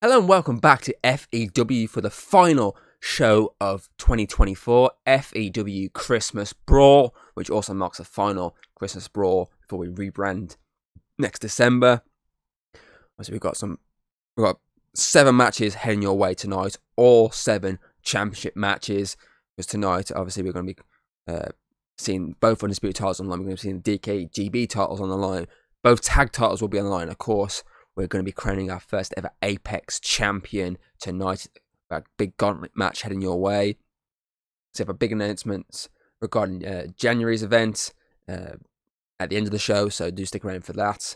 Hello and welcome back to FEW for the final show of 2024, FEW Christmas Brawl, which also marks the final Christmas Brawl before we rebrand next December. So we've got 7 matches heading your way tonight, all 7 championship matches. Because tonight, obviously, we're going to be seeing both Undisputed titles on the line. We're going to be seeing the DKE GB titles on the line. Both tag titles will be on the line, of course. We're going to be crowning our first ever Apex champion tonight. A big gauntlet match heading your way. So we have a big announcements regarding January's event at the end of the show, so do stick around for that.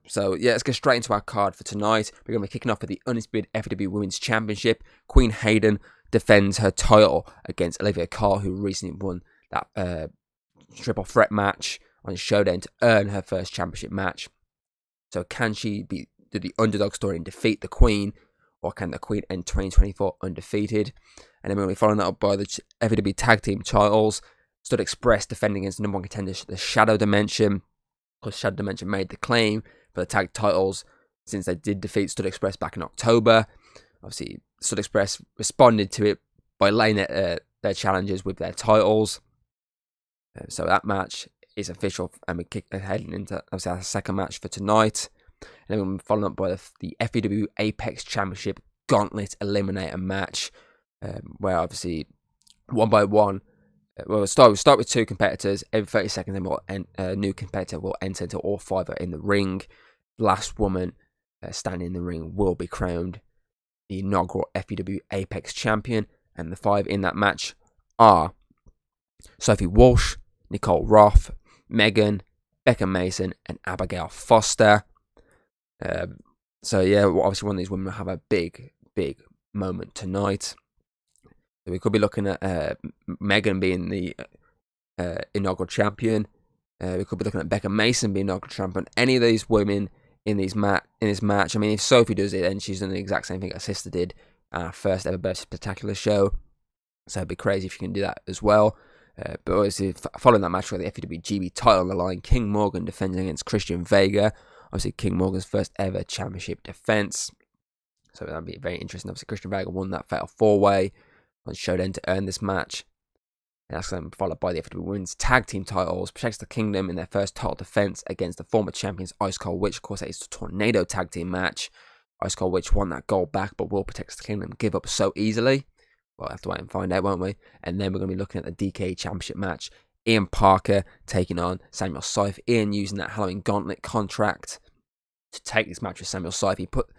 So yeah, let's get straight into our card for tonight. We're going to be kicking off with the Undisputed FEW Women's Championship. Queen Hayden defends her title against Olivia Kyle, who recently won that triple threat match on Showdown to earn her first championship match. So can she do the underdog story and defeat the Queen, or can the Queen end 2024 undefeated? And then we're going to be following that up by the FEW Tag Team titles. Stud Express defending against the number 1 contender, the Shadow Dimension. Because Shadow Dimension made the claim for the tag titles since they did defeat Stud Express back in October. Obviously, Stud Express responded to it by laying their challenges with their titles. So that match is official, and we're heading into obviously our second match for tonight. And then we're following up by the FEW Apex Championship Gauntlet Eliminator match, where obviously one by one, we'll start with 2 competitors every 30 seconds. Then a new competitor will enter until all 5 are in the ring. Last woman standing in the ring will be crowned the inaugural FEW Apex Champion, and the 5 in that match are Sophie Walsh, Nicole Roth, Megan, Becca Mason, and Abigail Foster. So yeah, obviously one of these women will have a big moment tonight. So we could be looking at Megan being the inaugural champion. We could be looking at Becca Mason being inaugural champion. Any of these women in this match. I mean, if Sophie does it, then she's done the exact same thing her sister did at our first ever Birthday Spectacular show. So it'd be crazy if you can do that as well. But obviously, following that match with the FEW GB title on the line, King Morgan defending against Christian Vega. Obviously, King Morgan's first ever championship defense. So that'd be very interesting. Obviously, Christian Vega won that fatal 4-way on Showdown to earn this match. And that's going to be followed by the FEW Women's Tag Team titles. Protects the Kingdom in their first title defense against the former champions Ice Cold Witch. Of course, that is the Tornado Tag Team match. Ice Cold Witch won that gold back, but will Protect the Kingdom give up so easily? We'll have to wait and find out, won't we? And then we're going to be looking at the DKE Championship match. Ian Parker taking on Samuel Scythe. Ian using that Halloween Gauntlet contract to take this match with Samuel Scythe. He put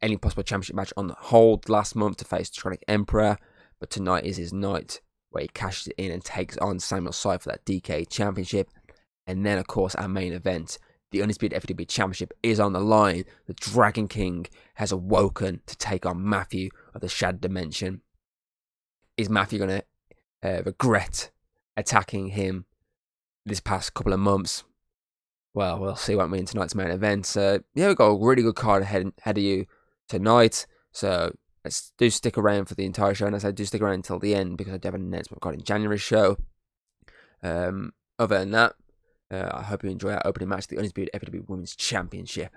any possible championship match on hold last month to face Tronic Emperor. But tonight is his night where he cashes it in and takes on Samuel Scythe for that DKE Championship. And then, of course, our main event, the Undisputed FEW Championship, is on the line. The Dragon King has awoken to take on Matthew of the Shadow Dimension. Is Matthew going to regret attacking him this past couple of months? Well, we'll see, won't we, in tonight's main event. Yeah, we've got a really good card ahead of you tonight. So do stick around for the entire show. And as I do stick around until the end, because I do have an announcement regarding January's show. Other than that, I hope you enjoy our opening match, the Undisputed FEW Women's Championship.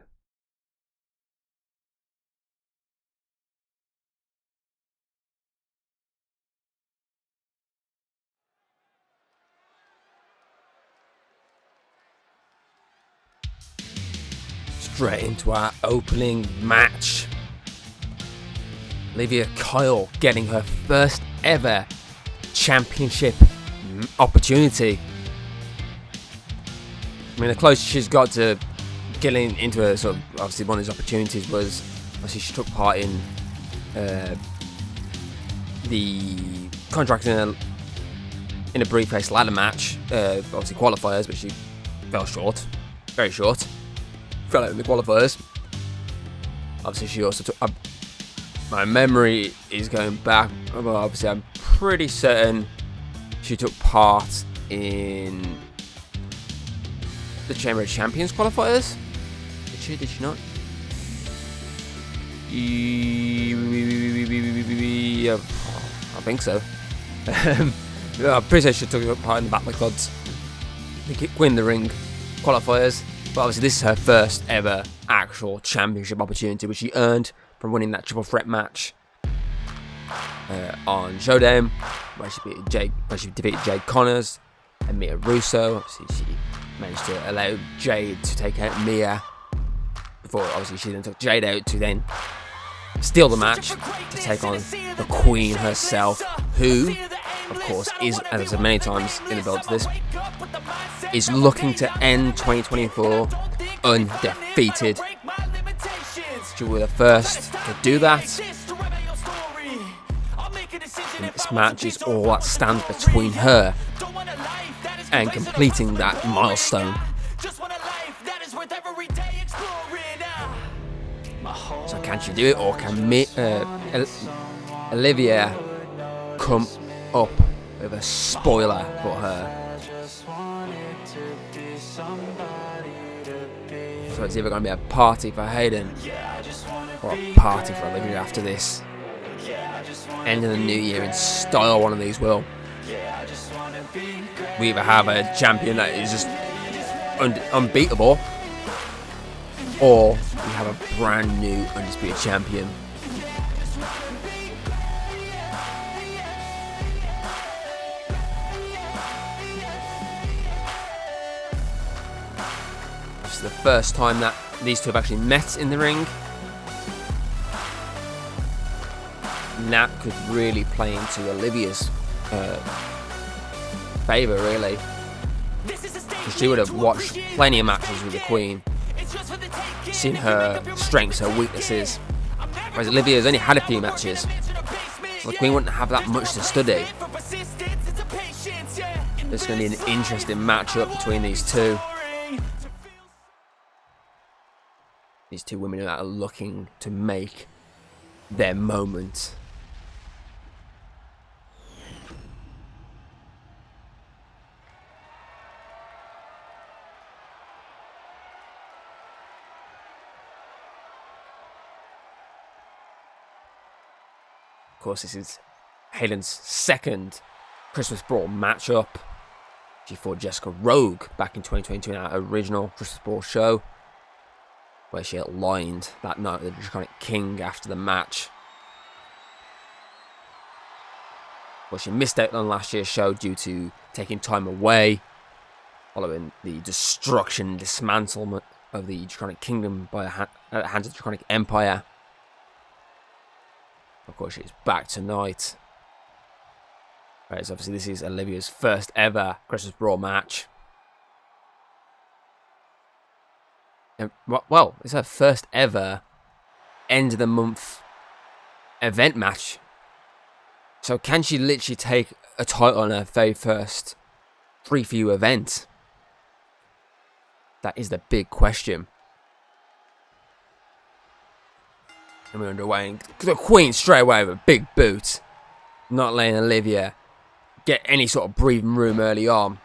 Straight into our opening match. Olivia Kyle getting her first ever championship opportunity. I mean, the closest she's got to getting into a sort of, obviously one of these opportunities was, obviously she took part in the contract in a briefcase ladder match, obviously qualifiers, but she fell short, very short. Fell out in the qualifiers. Obviously, she also took. My memory is going back. Well, obviously, I'm pretty certain she took part in the Chamber of Champions qualifiers. Did she? Did she not? I think so. I'm pretty sure she took part in the Battle of Clubs. Win the Ring qualifiers. But obviously this is her first ever actual championship opportunity, which she earned from winning that triple threat match on Showdown, where she defeated Jade Connors and Mia Russo. Obviously, she managed to allow Jade to take out Mia before, obviously, she then took Jade out to then steal the match to take on the Queen herself, who, of course, is, as I've said many times in the build to this, is looking to end 2024 undefeated. She will be the first to do that. And this match is all that stands between her and completing that milestone. So can she do it, or can Olivia come up with a spoiler for her? So it's either going to be a party for Hayden or a party for Olivia after this. End of the new year in style, one of these will. We either have a champion that is just unbeatable, or we have a brand new Undisputed champion. This is the first time that these two have actually met in the ring. And that could really play into Olivia's favour, really. Because she would have watched plenty of matches with the Queen, seen her strengths, her weaknesses. Whereas Olivia's only had a few matches, so the Queen wouldn't have that much to study. It's going to be an interesting matchup between these two. These two women that are looking to make their moment. Of course, this is Hayden's second Christmas Brawl matchup. She fought Jessica Rogue back in 2022 in our original Christmas Brawl show, where she outlined that night with the Draconic King after the match. Well, she missed out on last year's show due to taking time away following the destruction and dismantlement of the Draconic Kingdom by at the hands of the Draconic Empire. Of course, she's back tonight. Right, so obviously this is Olivia's first ever Christmas Brawl match. And, well, it's her first ever end of the month event match. So can she literally take a title on her very first FEW event? That is the big question. And we're underway. And the Queen straight away with a big boot, not letting Olivia get any sort of breathing room early on.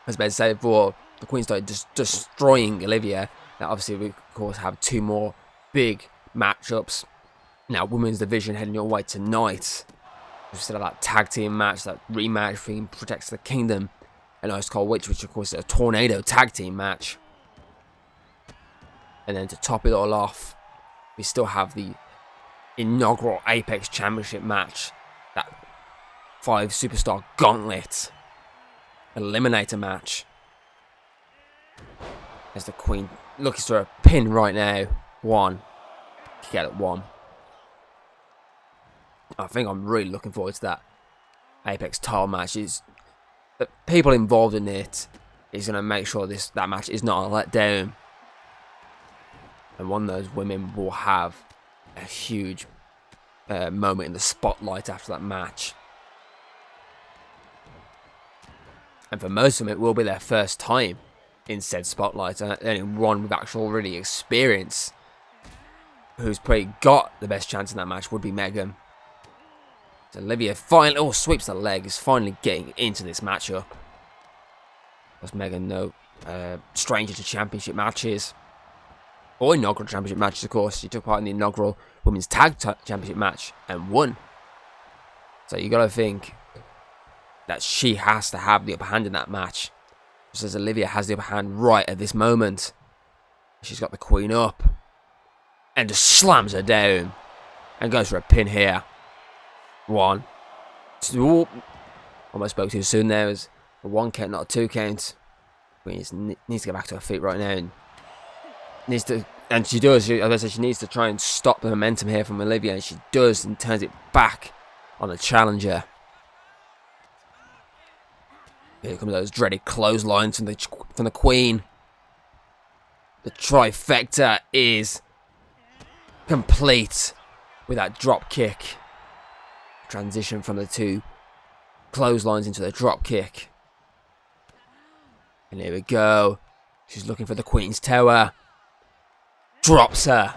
As I said before, the Queen started just destroying Olivia. Now, obviously, we of course have two more big matchups. Now, women's division heading your way tonight. Instead of that tag team match, that rematch between Protects the Kingdom and Ice Cold Witch, which of course is a tornado tag team match. And then to top it all off, we still have the inaugural Apex Championship match, that 5-superstar gauntlet eliminator match. As the Queen looks for a pin right now. One. Get it, one. I think I'm really looking forward to that Apex title match. The people involved in it is going to make sure that match is not a letdown. And one of those women will have a huge moment in the spotlight after that match. And for most of them, it will be their first time in said spotlight. And only one with actual really experience, who's probably got the best chance in that match, would be Megan. So Olivia finally sweeps the leg, is finally getting into this matchup. Because Megan, no stranger to championship matches. Or inaugural championship matches, of course. She took part in the inaugural women's tag championship match and won. So you got to think that she has to have the upper hand in that match. Just as Olivia has the upper hand right at this moment. She's got the Queen up. and just slams her down and goes for a pin here. 1, 2. Almost spoke too soon there. It was a 1 count, not a 2 count. Queen needs to get back to her feet right now. And she does. As I said, she needs to try and stop the momentum here from Olivia, and she does, and turns it back on the challenger. Here comes those dreaded clotheslines from the Queen. The trifecta is complete with that drop kick. Transition from the 2 clotheslines into the drop kick. And here we go. She's looking for the Queen's tower. Drops her.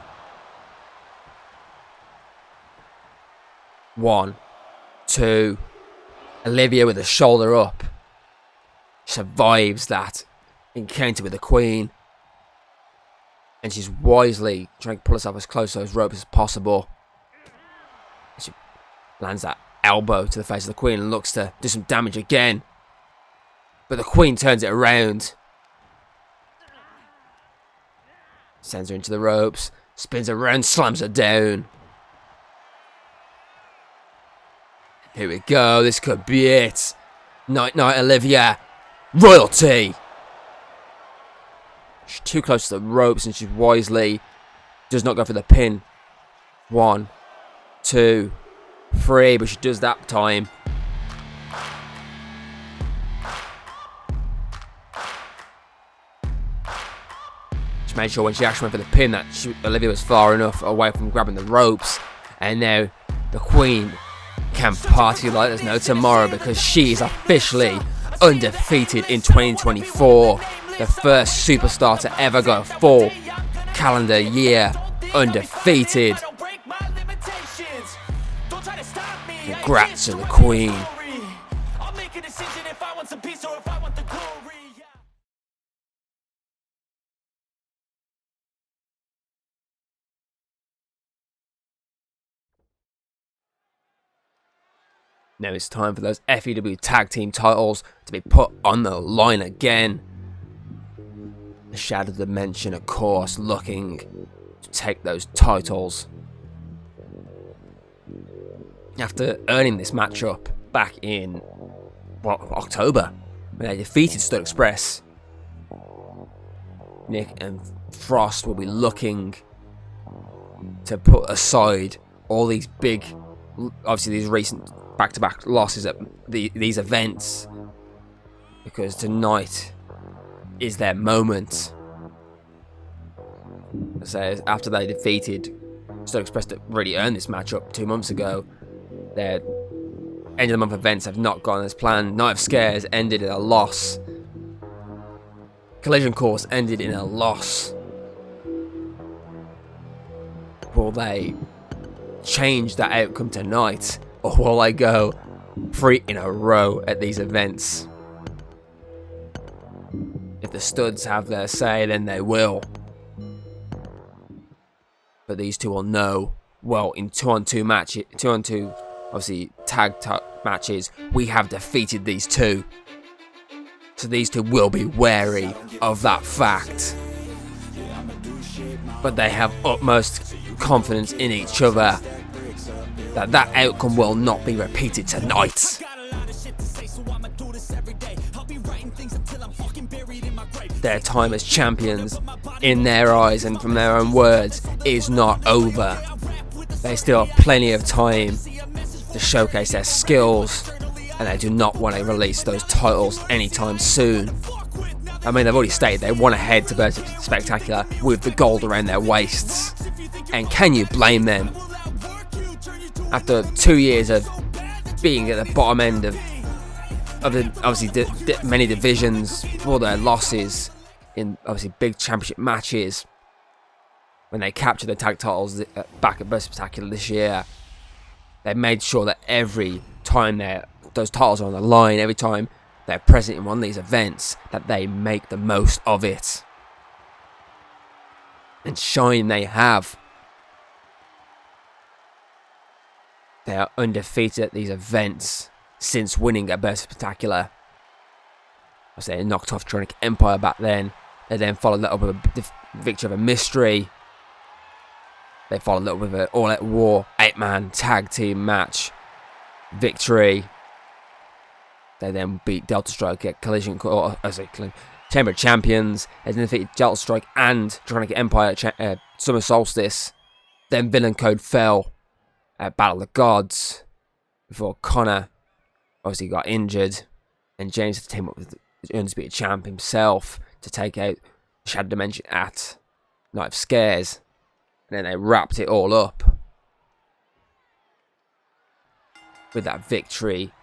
1, 2. Olivia with a shoulder up. Survives that encounter with the Queen. And she's wisely trying to pull herself as close to those ropes as possible. She lands that elbow to the face of the Queen and looks to do some damage again. But the Queen turns it around. Sends her into the ropes. Spins her around, slams her down. Here we go. This could be it. Night, night, Olivia. Royalty. She's too close to the ropes and she wisely does not go for the pin. 1, 2, 3. But she does that time. Made sure when she actually went for the pin that Olivia was far enough away from grabbing the ropes, and now the Queen can party like there's no tomorrow because she is officially undefeated in 2024, the first superstar to ever go a full calendar year undefeated. Congrats to the Queen. Now it's time for those FEW tag team titles to be put on the line again. The Shadow Dimension, of course, looking to take those titles. After earning this matchup back in October, when they defeated Stud Express, Nick and Frost will be looking to put aside all these big, obviously these recent back-to-back losses at these events, because tonight is their moment. So after they defeated Stud Express that really earned this matchup 2 months ago, their end of the month events have not gone as planned. Night of Scares ended in a loss. Collision Course ended in a loss. Will they change that outcome tonight, or will I go 3 in a row at these events? If the studs have their say, then they will. But these two will know, well, in 2-on-2 matches, 2-on-2, obviously tag matches, we have defeated these two. So these two will be wary of that fact. But they have utmost confidence in each other that that outcome will not be repeated tonight. Their time as champions, in their eyes and from their own words, is not over. They still have plenty of time to showcase their skills, and they do not want to release those titles anytime soon. I mean, they've already stated they want to head to Birds of Spectacular with the gold around their waists. And can you blame them? After 2 years of being at the bottom end of the obviously many divisions, all their losses in obviously big championship matches, when they captured the tag titles back at Birds of Spectacular this year, they made sure that every time those titles are on the line, every time they're present in one of these events, that they make the most of it. And shine they have. They are undefeated at these events since winning at Birds of Spectacular. I say they knocked off Tronic Empire back then. They then followed that up with a victory of a mystery. They followed up with an all-out war 8-man tag team match victory. They then beat Delta Strike, get Chamber of Champions. They then defeated Delta Strike and Draconic Empire at Summer Solstice. Then Villain Code fell at Battle of the Gods before Connor obviously got injured, and James had to team up with the Undisputed Champ himself to take out Shadow Dimension at Night of Scares. And then they wrapped it all up with that victory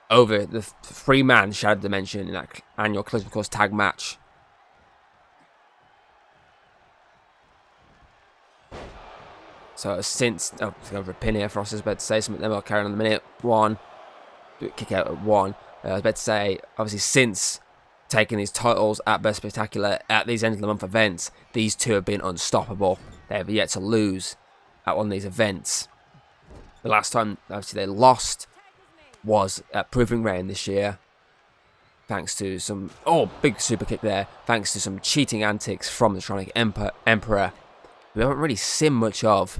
over the 3-man Shadow Dimension in that annual Collision Course tag match. So since, let's go for a pin here. Frost is about to say something, then we'll carry on in a minute. One, do a kick out at 1. I was about to say, obviously since taking these titles at Best Spectacular at these end of the month events, these two have been unstoppable. They have yet to lose at one of these events. The last time obviously they lost was at Proving Ground this year, thanks to some big super kick there, thanks to some cheating antics from the Draconic Emperor, we haven't really seen much of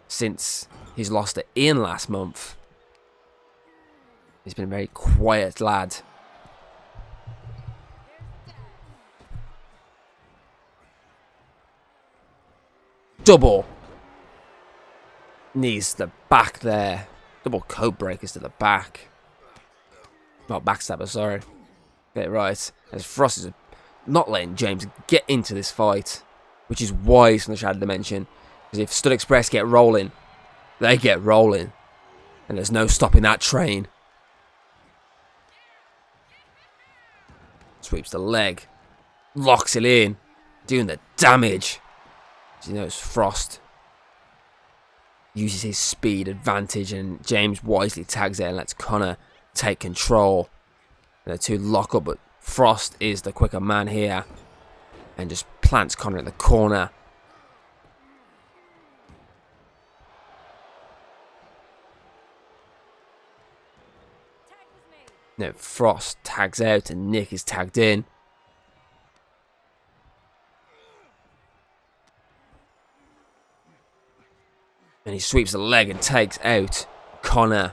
since he's lost to Ian last month. He's been a very quiet lad. Double knees to the back there. Double code breakers to the back. Not backstabber, sorry. Get it right. As Frost is not letting James get into this fight, which is wise from the Shadow Dimension. Because if Stud Express get rolling, they get rolling. And there's no stopping that train. Sweeps the leg. Locks it in. Doing the damage. You know, it's Frost uses his speed advantage, and James wisely tags there and lets Connor take control. And the two lock up, but Frost is the quicker man here and just plants Connor in the corner. Now Frost tags out and Nick is tagged in. And he sweeps the leg and takes out Connor.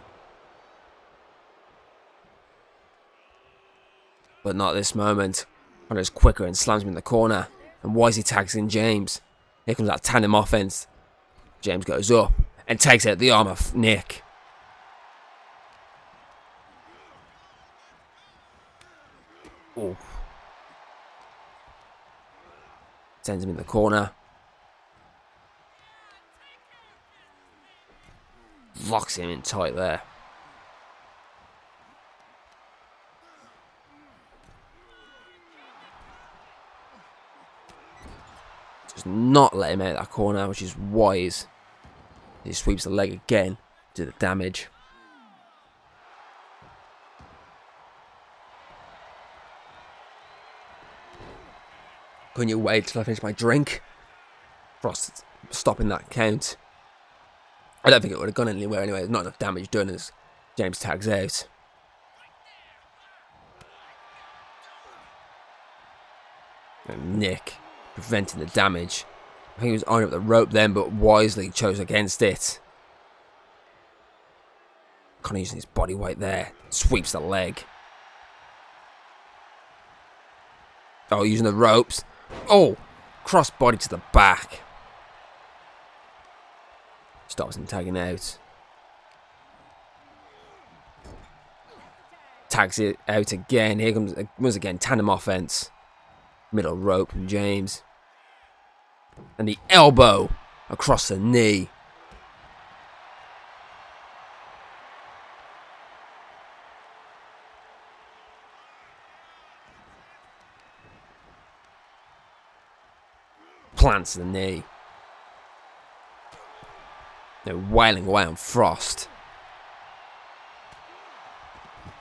But not this moment. Connor's quicker and slams him in the corner. And wisely tags in James. Here comes that tandem offense. James goes up and takes out the arm of Nick. Oh. Sends him in the corner. Locks him in tight there. Does not let him out of that corner, which is wise. He sweeps the leg again, do the damage. Couldn't you wait till I finish my drink? Frost stopping that count. I don't think it would have gone anywhere anyway. There's not enough damage done as James tags out. And Nick preventing the damage. I think he was eyeing up the rope then, but wisely chose against it. Kind of using his body weight there. Sweeps the leg. Oh, using the ropes. Oh, cross body to the back. Stops him tagging out. Tags it out again. Here comes once again tandem offense. Middle rope from James. And the elbow across the knee. Plants the knee. They're wailing away on Frost.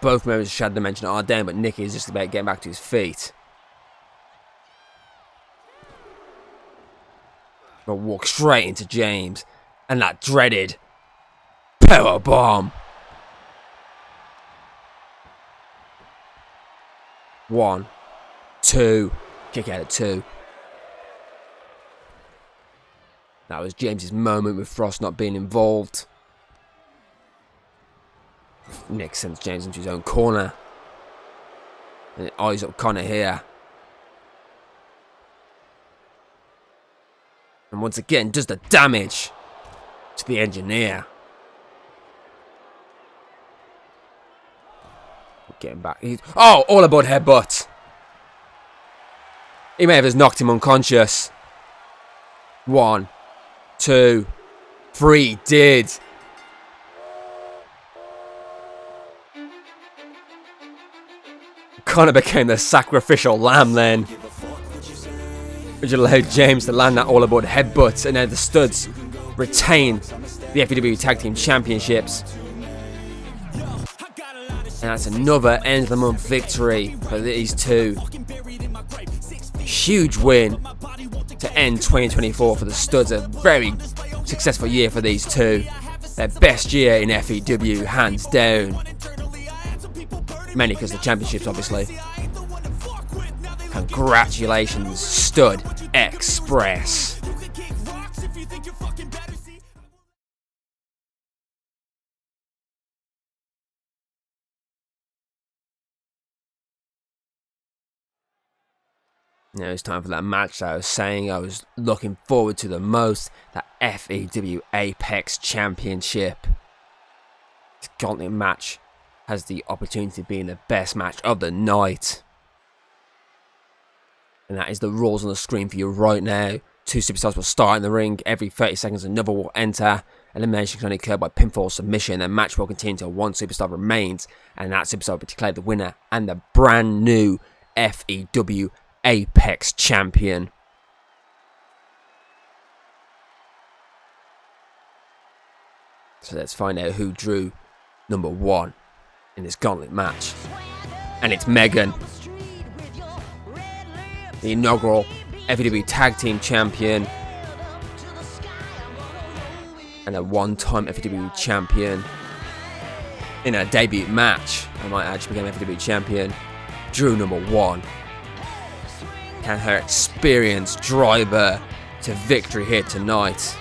Both members of Shadow Dimension are down, but Nicky is just about getting back to his feet. But walk straight into James. And that dreaded power bomb. 1, 2, kick out at 2. That was James's moment with Frost not being involved. Nick sends James into his own corner. And it eyes up Connor here. And once again, does the damage to the engineer. Getting back. Oh, all aboard headbutt. He may have just knocked him unconscious. 1, 2, 3. Did. Connor became the sacrificial lamb then, which allowed James to land that all aboard headbutt, and then the Studs retain the FEW Tag Team Championships. And that's another end of the month victory for these two. Huge win to end 2024 for the Studs. A very successful year for these two. Their best year in FEW, hands down. Mainly because of the championships, obviously. Congratulations, Stud Express. Now it's time for that match that I was saying I was looking forward to the most. That FEW Apex Championship. This gauntlet match has the opportunity of being the best match of the night. And that is the rules on the screen for you right now. 2 superstars will start in the ring. Every 30 seconds another will enter. Elimination can only occur by pinfall submission. The match will continue until 1 superstar remains. And that superstar will be declared the winner and the brand new FEW Apex Champion. So let's find out who drew number 1 in this gauntlet match. And it's Megan, the inaugural FEW Tag Team Champion and a one-time FEW Champion in her debut match. I might actually become FEW Champion. Drew number 1. Can her experience drive her to victory here tonight?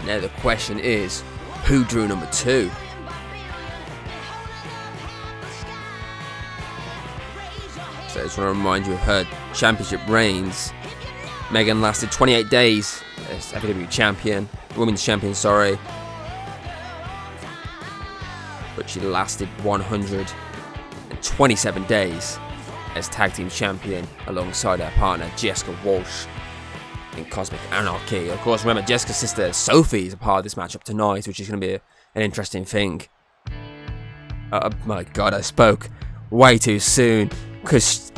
Now the question is, who drew number 2? So I just want to remind you of her championship reigns. Megan lasted 28 days as FEW champion, women's champion, sorry. But she lasted 127 days as tag team champion alongside her partner Jessica Walsh in Cosmic Anarchy. Of course, remember Jessica's sister Sophie is a part of this matchup tonight, which is going to be an interesting thing. Oh my god, I spoke way too soon, because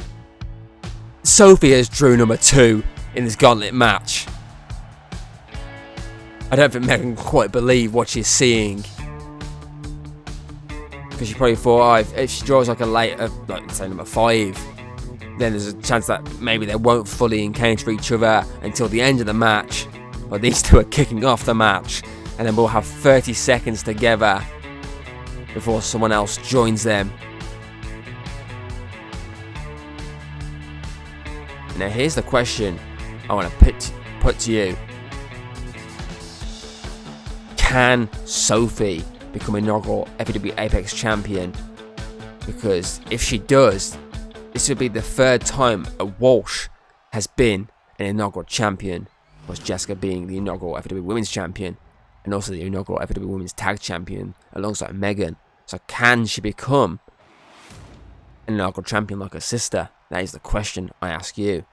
Sophie has drew number 2 in this gauntlet match. I don't think Megan can quite believe what she's seeing, because she probably thought, if she draws like a late, like say number 5, then there's a chance that maybe they won't fully encounter each other until the end of the match. But these two are kicking off the match, and then we'll have 30 seconds together before someone else joins them. Now here's the question I want to put to you. Can Sophie become inaugural FEW Apex Champion? Because if she does, this would be the 3rd time a Walsh has been an inaugural champion, plus Jessica being the inaugural FEW Women's Champion, and also the inaugural FEW Women's Tag Champion alongside Megan. So can she become an inaugural champion like her sister? That is the question I ask you.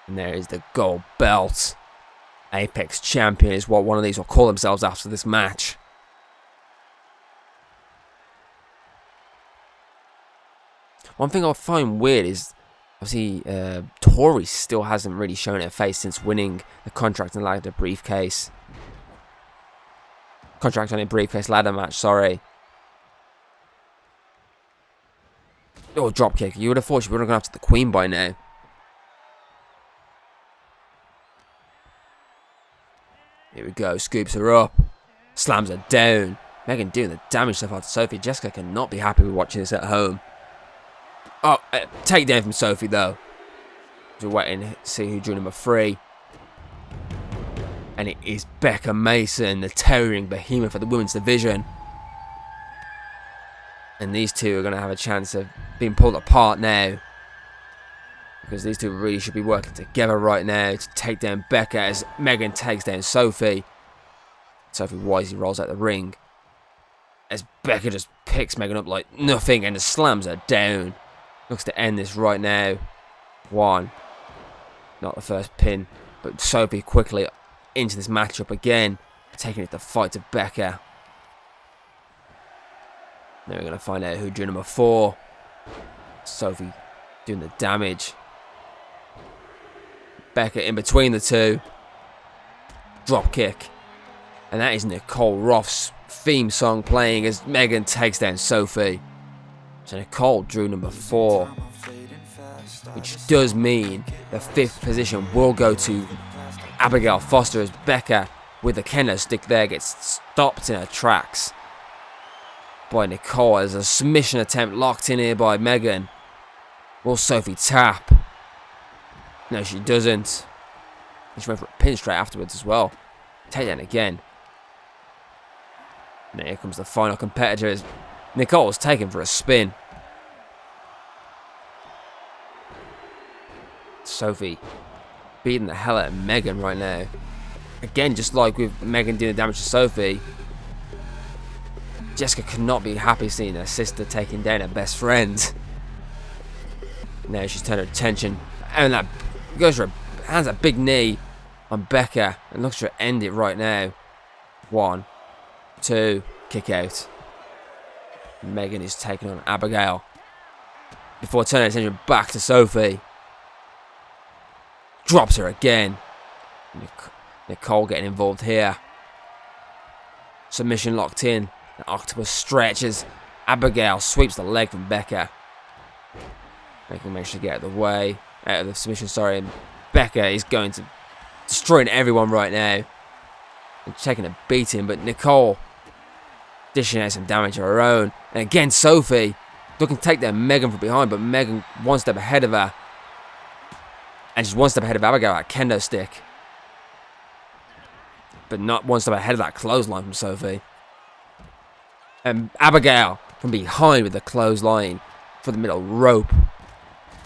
And there is the gold belt. Apex Champion is what one of these will call themselves after this match. One thing I find weird is, obviously, Tori still hasn't really shown her face since winning the contract and ladder briefcase. Contract on a briefcase ladder match, sorry. Oh, dropkick. You would have thought she would have gone after the Queen by now. Here we go. Scoops her up. Slams her down. Megan doing the damage so far to Sophie. Jessica cannot be happy with watching this at home. Oh, takedown from Sophie though. We're waiting to see who drew number 3. And it is Becca Mason, the towering behemoth of the women's division. And these two are going to have a chance of being pulled apart now. Because these two really should be working together right now to take down Becca as Megan takes down Sophie. Sophie wisely rolls out the ring. As Becca just picks Megan up like nothing and just slams her down. Looks to end this right now. 1. Not the first pin. But Sophie quickly into this matchup again. Taking it to fight to Becca. Now we're going to find out who drew number 4. Sophie doing the damage. Becca in between the two. Drop kick. And that is Nicole Roth's theme song playing as Megan takes down Sophie. So Nicole drew number 4. Which does mean the 5th position will go to Abigail Foster as Becca with the kendo stick there gets stopped in her tracks by Nicole as a submission attempt locked in here by Megan. Will Sophie tap? No, she doesn't. She went for a pin straight afterwards as well. Take down again. And here comes the final competitor as Nicole's taken for a spin. Sophie beating the hell out of Megan right now. Again, just like with Megan doing the damage to Sophie, Jessica cannot be happy seeing her sister taking down her best friend. Now she's turned her attention and that goes for a hands a big knee on Becca and looks to end it right now. 1, 2, kick out. Megan is taking on Abigail before turning her attention back to Sophie. Drops her again. Nicole getting involved here. Submission locked in. The octopus stretches. Abigail sweeps the leg from Becca. Becca manages to get out of the way. Out of the submission, sorry. And Becca is going to destroying everyone right now. And taking a beating. But Nicole dishing out some damage of her own. And again, Sophie looking to take down Megan from behind. But Megan one step ahead of her. And she's one step ahead of Abigail at kendo stick. But not one step ahead of that clothesline from Sophie. And Abigail from behind with the clothesline for the middle rope.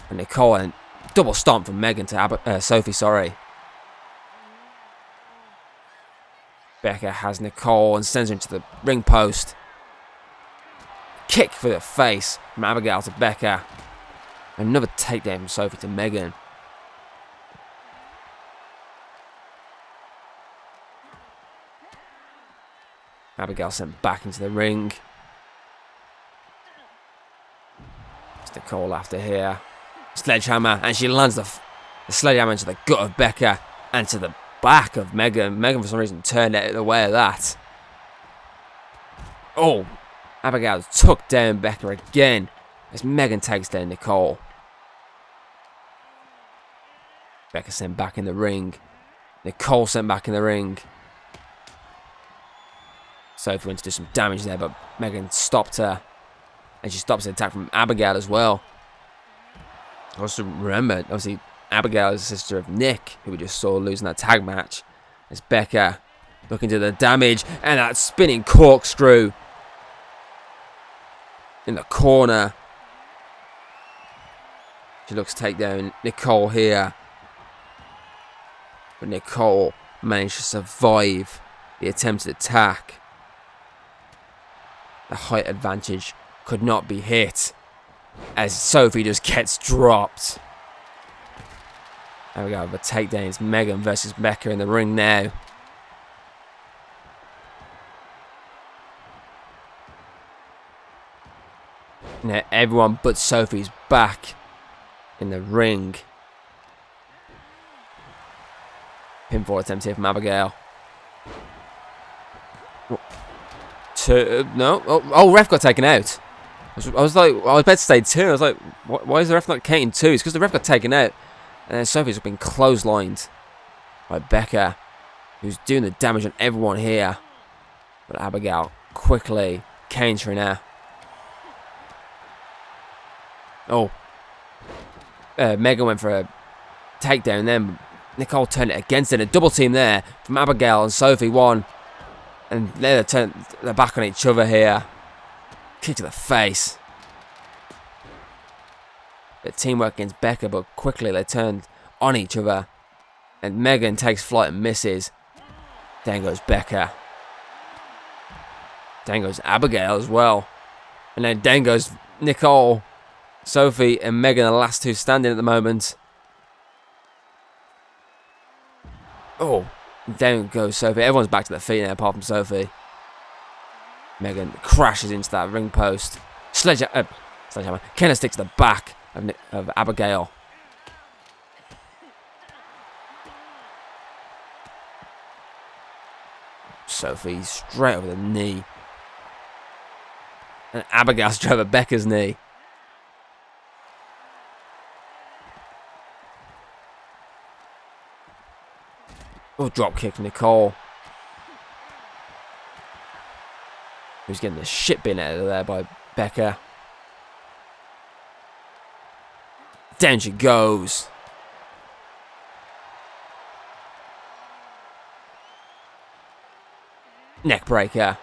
And Nicole and double stomp from Megan to Sophie, sorry. Becca has Nicole and sends her into the ring post. Kick for the face from Abigail to Becca. Another takedown from Sophie to Megan. Abigail sent back into the ring. It's Nicole after here. Sledgehammer, and she lands the sledgehammer into the gut of Becca and to the back of Megan. Megan, for some reason, turned out of the way of that. Oh, Abigail took down Becca again as Megan takes down Nicole. Becca sent back in the ring. Nicole sent back in the ring. Sophie went to do some damage there, but Megan stopped her. And she stops the attack from Abigail as well. Also remember, obviously, Abigail is the sister of Nick, who we just saw losing that tag match. It's Becca looking to the damage, and that spinning corkscrew in the corner. She looks to take down Nicole here. But Nicole managed to survive the attempted attack. The height advantage could not be hit as Sophie just gets dropped. There we go, but takedown is Megan versus Becca in the ring now. Now everyone but Sophie's back in the ring. Pinfall attempt here from Abigail. No. Oh, ref got taken out. I was about to say 2. I was like, why is the ref not counting 2? It's because the ref got taken out. And then Sophie's been clotheslined by Becca. who's doing the damage on everyone here. But Abigail quickly countering her. Oh. Megan went for a takedown then. Nicole turned it against it. A double team there from Abigail and Sophie. One. And they're back on each other here. Kick to the face. Bit of teamwork against Becca, but quickly they turned on each other. And Megan takes flight and misses. Down goes Becca. Down goes Abigail as well. And then down goes Nicole. Sophie and Megan are the last two standing at the moment. Oh, down goes Sophie. Everyone's back to their feet now apart from Sophie. Megan crashes into that ring post. Sledgehammer. Kenna sticks to the back of Abigail. Sophie straight over the knee. And Abigail straight over Becca's knee. Oh, drop kick from Nicole. Who's getting the shit bin out of there by Becca. Down she goes. Neck breaker.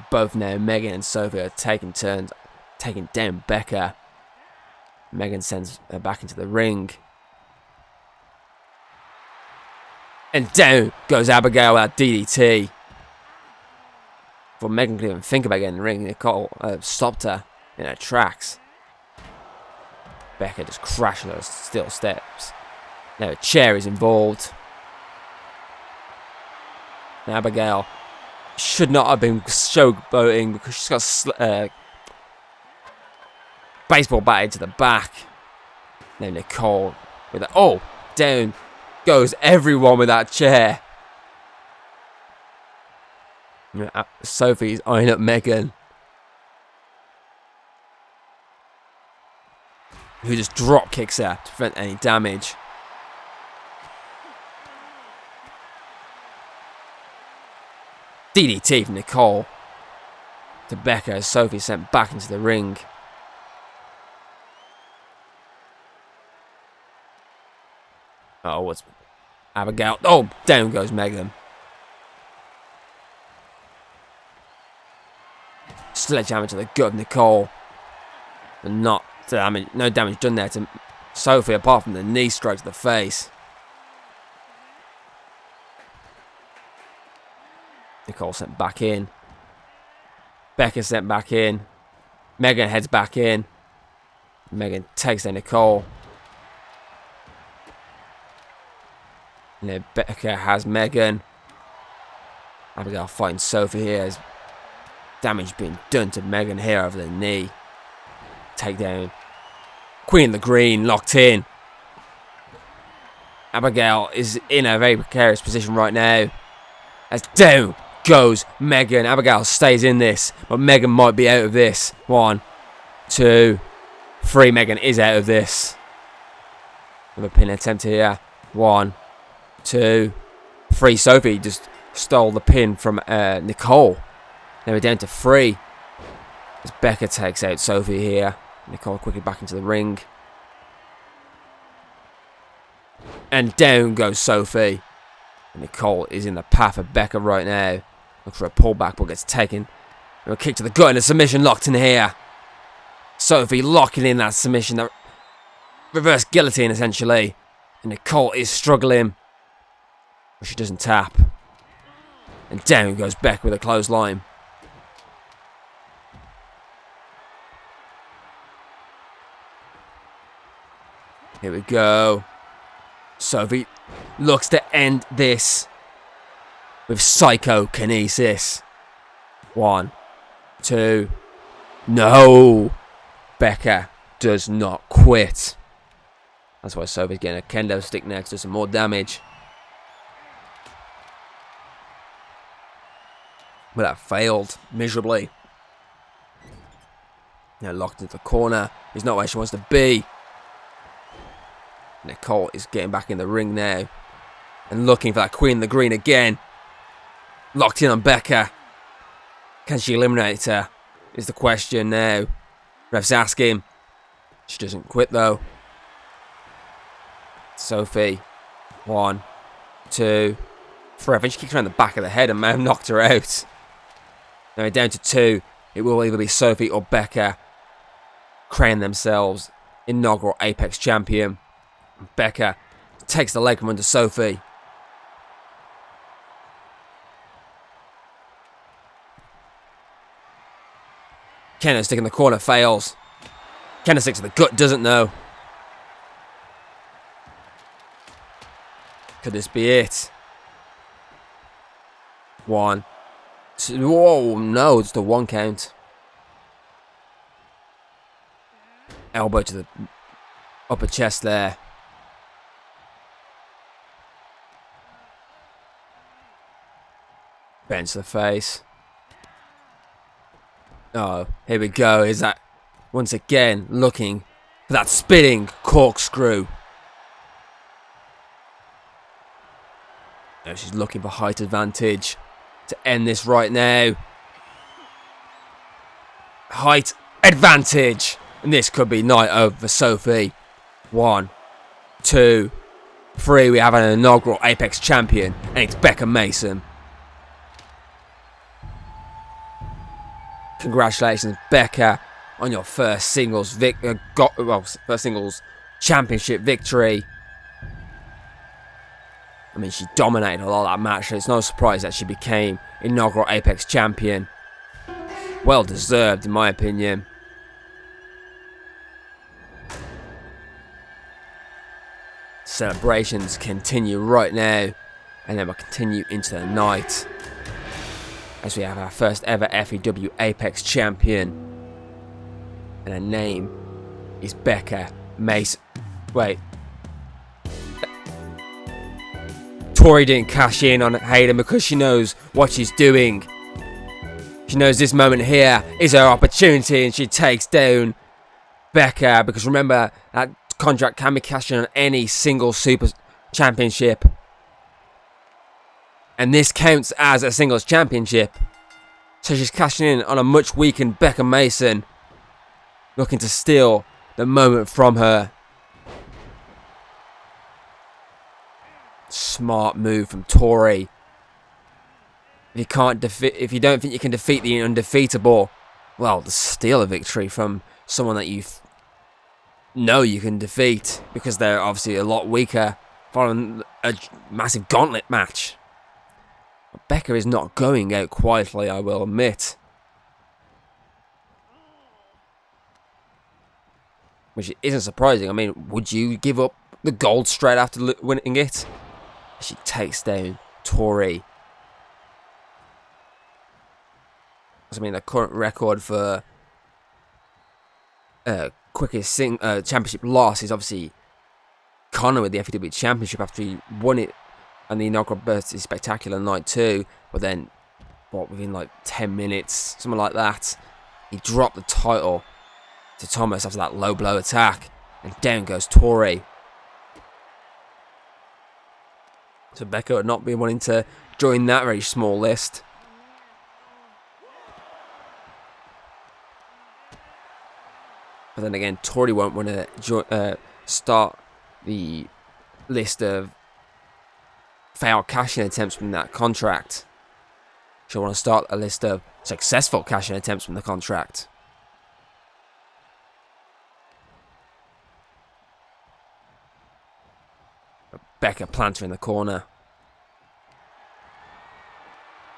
Both now, Megan and Sophie are taking turns, taking down Becca. Megan sends her back into the ring. And down goes Abigail with that DDT. Before Megan could even think about getting in the ring, Nicole stopped her in her tracks. Becca just crashed on those steel steps. Now a chair is involved. And Abigail should not have been showboating because she's got baseball batted to the back. Now Nicole with that. Oh, down goes everyone with that chair. Sophie's eyeing up Megan, who just drop kicks her to prevent any damage. DDT from Nicole to Becca as Sophie sent back into the ring. Oh, what's Abigail? Oh, down goes Megan. Sledgehammer to the gut of Nicole. But no damage done there to Sophie apart from the knee strike to the face. Nicole sent back in. Becca sent back in. Megan heads back in. Megan takes down Nicole. Now Becca has Megan. Abigail fighting Sophie here as damage being done to Megan here over the knee. Takedown. Queen of the Green locked in. Abigail is in a very precarious position right now. As down goes Megan. Abigail stays in this, but Megan might be out of this. 1, 2, 3. Megan is out of this. With a pin attempt here. 1, 2, 3. Sophie just stole the pin from Nicole. Now we're down to 3. As Becca takes out Sophie here. Nicole quickly back into the ring. And down goes Sophie. And Nicole is in the path of Becca right now. Look for a pullback, but gets taken. And a kick to the gut and a submission locked in here. Sophie locking in that submission. That reverse guillotine essentially. And Nicole is struggling. But she doesn't tap. And down goes Becca with a clothesline. Here we go. Sophie looks to end this with psychokinesis. 1, 2. No. Becca does not quit. That's why Sophie's getting a kendo stick now to do some more damage. But that failed miserably. Now locked into the corner. He's not where she wants to be. Nicole is getting back in the ring now. And looking for that Queen of the Green again. Locked in on Becca. Can she eliminate her? Is the question now. Ref's asking. She doesn't quit though. Sophie. 1, 2, 3. I think she kicked her in the back of the head and may have knocked her out. Now down to 2. It will either be Sophie or Becca crowning themselves inaugural Apex champion. Becca takes the leg from under Sophie. Candlestick in the corner fails. Candlestick to the gut doesn't though. Could this be it? 1, 2. Whoa, no, it's the 1 count. Elbow to the upper chest there. Bend to the face. Oh, here we go. Is that once again looking for that spinning corkscrew? No, she's looking for height advantage to end this right now. Height advantage. And this could be night over for Sophie. 1, 2, 3. We have an inaugural Apex champion. And it's Becca Mason. Congratulations, Becca, on your first singles first singles championship victory. I mean, she dominated a lot of that match, so it's no surprise that she became inaugural Apex champion. Well deserved, in my opinion. Celebrations continue right now, and then we'll continue into the night as we have our first ever FEW Apex champion, and her name is Becca Mason. Wait, Tori didn't cash in on Hayden because she knows what she's doing. She knows this moment here is her opportunity, and she takes down Becca, because remember, that contract can be cashed in on any single super championship, and this counts as a singles championship. So she's cashing in on a much weakened Becca Mason, looking to steal the moment from her. Smart move from Tori. If you don't think you can defeat the undefeatable, well, to steal a victory from someone that you know you can defeat, because they're obviously a lot weaker following a massive gauntlet match. Becca is not going out quietly, I will admit. Which isn't surprising. I mean, would you give up the gold straight after winning it? She takes down Tori. I mean, the current record for quickest championship loss is obviously Connor with the FEW Championship after he won it on the inaugural Birthday Spectacular night 2, but then within like 10 minutes, something like that, he dropped the title to Thomas after that low blow attack, and down goes Tori. So Becca would not be wanting to join that very small list. But then again, Tori won't want to start the list of failed cash-in attempts from that contract. She'll want to start a list of successful cash-in attempts from the contract. Becca plants her in the corner.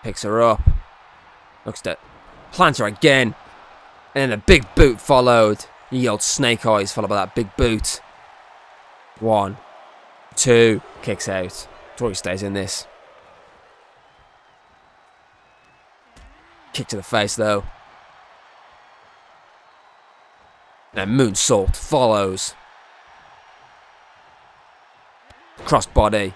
Picks her up. Looks to plant her again. And then a big boot followed. He yelled snake eyes, followed by that big boot. 1, 2, kicks out. Tori stays in this. Kick to the face though. And moonsault follows. Cross body.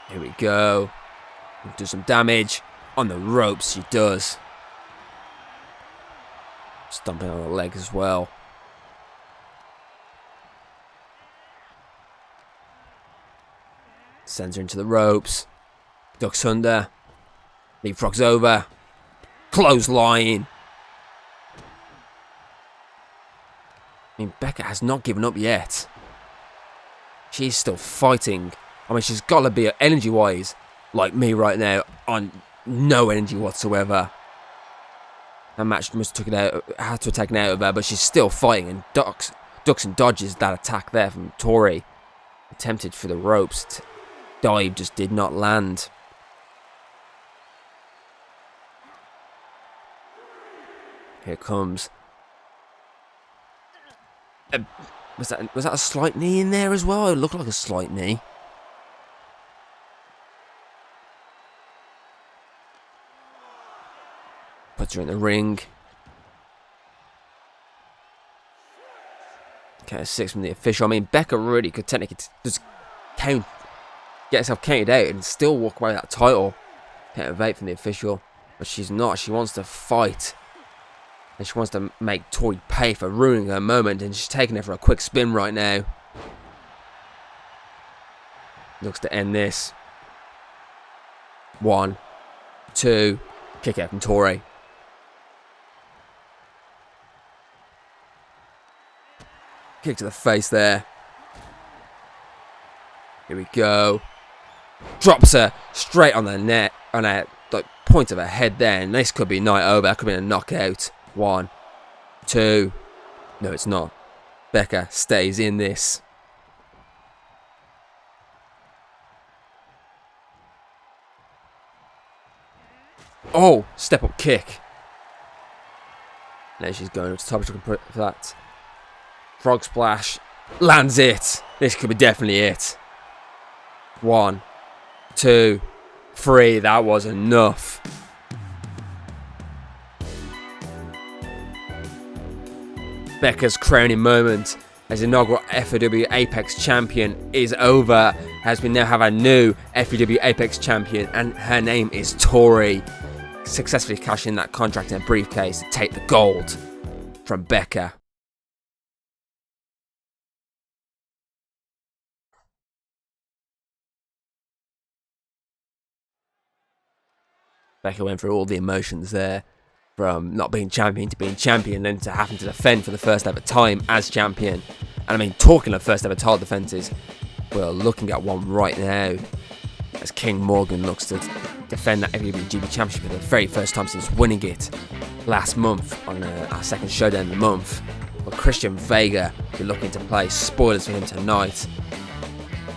Here we go. Do some damage. On the ropes she does. Stomping on the leg as well. Sends her into the ropes. Ducks under. Leapfrogs over. Clothesline. I mean, Becca has not given up yet. She's still fighting. I mean, she's got to be energy-wise like me right now on no energy whatsoever. That match must have had to have taken out of her, but she's still fighting and ducks and dodges that attack there from Tori. Attempted for the ropes. Dive just did not land. Here comes. Was that a slight knee in there as well? It looked like a slight knee. Puts her in the ring. Okay, 6 from the official. I mean, Becca really could technically just get herself counted out and still walk away with that title. Count of 8 from the official. But she's not. She wants to fight. And she wants to make Tori pay for ruining her moment. And she's taking it for a quick spin right now. Looks to end this. 1, 2. Kick out from Tori. Kick to the face there. Here we go. Drops her straight on the net, on her point of her head there. And this could be night over. That could be a knockout. 1, 2. No, it's not. Becca stays in this. Oh, step up kick. Now she's going up to top. She's looking for that. Frog splash. Lands it. This could be definitely it. 1, 2, 3. That was enough. Becca's crowning moment as inaugural FEW Apex champion is over, as we now have a new FEW Apex champion, and her name is Tori. Successfully cashing that contract in a briefcase to take the gold from Becca. Becca went through all the emotions there, from not being champion to being champion, then to having to defend for the first ever time as champion. And I mean, talking of first ever title defences, we're looking at one right now as King Morgan looks to defend that FEW Championship for the very first time since winning it last month on our second showdown of the month. But Christian Vega will be looking to play spoilers for him tonight.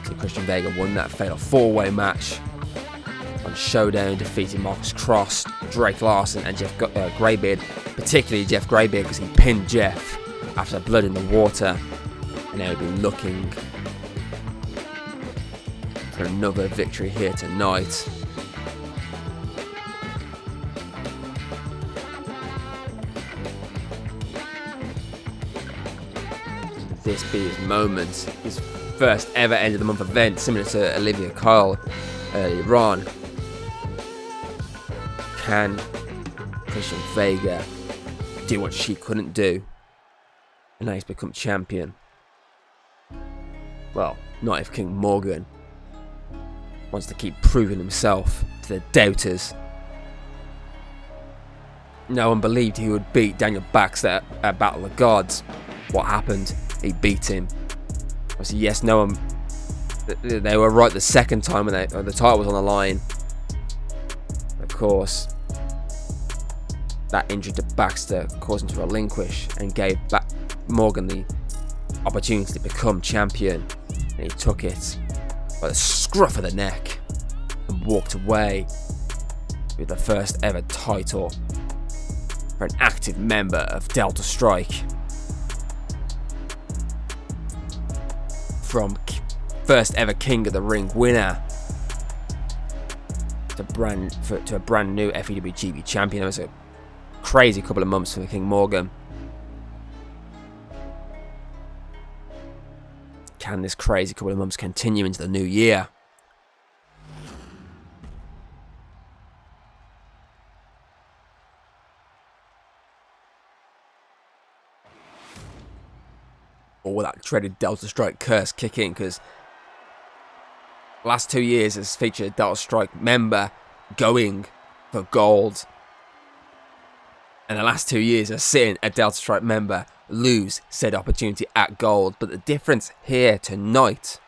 So Christian Vega won that fatal 4-way match on Showdown, defeating Marcus Cross, Drake Larson and Jeff Greybeard, particularly Jeff Greybeard because he pinned Jeff after blood in the water, and now he'll be looking for another victory here tonight. This be his moment, his first ever end of the month event, similar to Olivia Kyle earlier on. Can Christian Vega do what she couldn't do? And now he's become champion. Well, not if King Morgan wants to keep proving himself to the doubters. No one believed he would beat Daniel Baxter at Battle of the Gods. What happened? He beat him. Obviously, yes, no one. They were right the second time when the title was on the line. Of course, that injury to Baxter caused him to relinquish and gave Morgan the opportunity to become champion. And he took it by the scruff of the neck and walked away with the first ever title for an active member of Delta Strike. From first ever King of the Ring winner to a brand new FEW champion. It was a crazy couple of months for King Morgan. Can this crazy couple of months continue into the new year? Or will that dreaded Delta Strike curse kick in? Because last 2 years has featured a Delta Strike member going for gold. And the last 2 years has seen a Delta Strike member lose said opportunity at gold. But the difference here tonight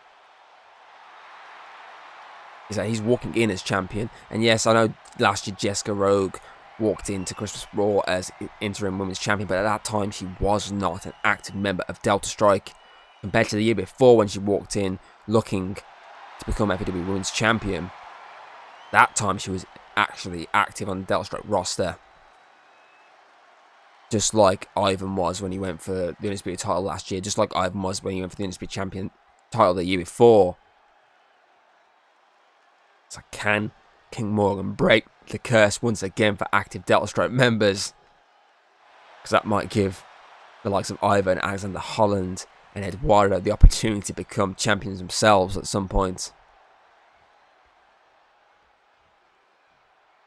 is that he's walking in as champion. And yes, I know last year Jessica Rogue walked into Christmas Brawl as interim women's champion, but at that time she was not an active member of Delta Strike compared to the year before when she walked in looking to become FEW women's champion. That time she was actually active on the Delta Strike roster, just like Ivan was when he went for the Undisputed title last year, just like Ivan was when he went for the Undisputed champion title the year before. So can King Morgan break the curse once again for active Delta Strike members? Because that might give the likes of Ivan, Alexander Holland and Eduardo the opportunity to become champions themselves at some point.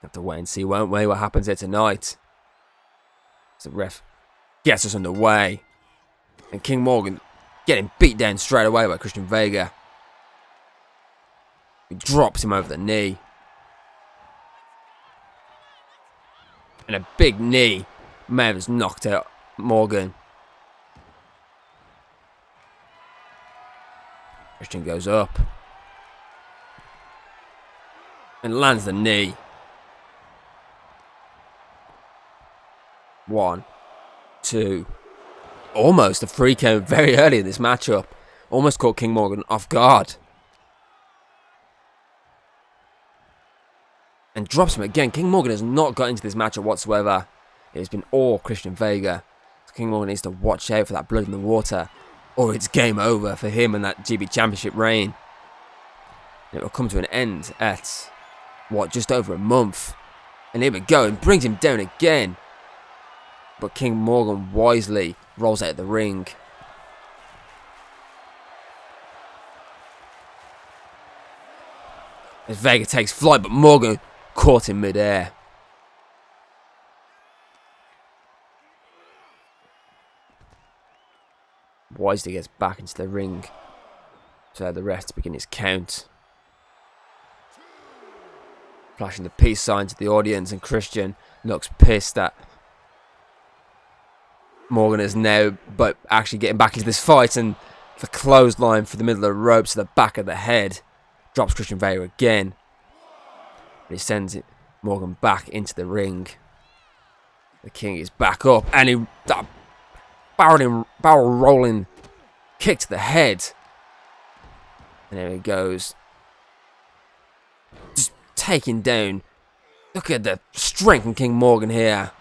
Have to wait and see, won't we, what happens here tonight. So the ref gets us underway. And King Morgan getting beat down straight away by Christian Vega. He drops him over the knee. And a big knee may have just knocked out Morgan. Christian goes up. And lands the knee. 1, 2. Almost a free count very early in this matchup. Almost caught King Morgan off guard. And drops him again. King Morgan has not got into this matchup whatsoever. It has been all Christian Vega. So King Morgan needs to watch out for that blood in the water, or it's game over for him and that GB Championship reign. And it will come to an end at, what, just over a month. And here we go, and brings him down again. But King Morgan wisely rolls out of the ring. As Vega takes flight, but Morgan caught in midair. Wisely gets back into the ring so the ref to begin his count. Flashing the peace sign to the audience, and Christian looks pissed that Morgan is now but actually getting back into this fight, and the clothesline for the middle of the ropes to the back of the head drops Christian Vega again. But he sends Morgan back into the ring. The King is back up, and that barrel rolling kick to the head. And there he goes. Just taking down. Look at the strength in King Morgan here.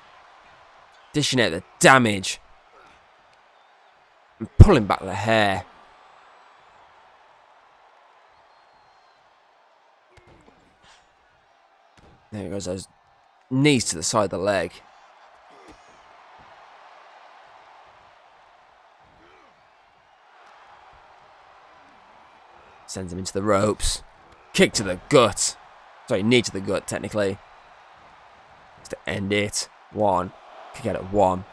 Dishing out the damage. And pulling back the hair. There he goes, those knees to the side of the leg. Sends him into the ropes. Kick to the gut. Sorry, knee to the gut, technically. Just to end it. 1. Kick out at 1. Of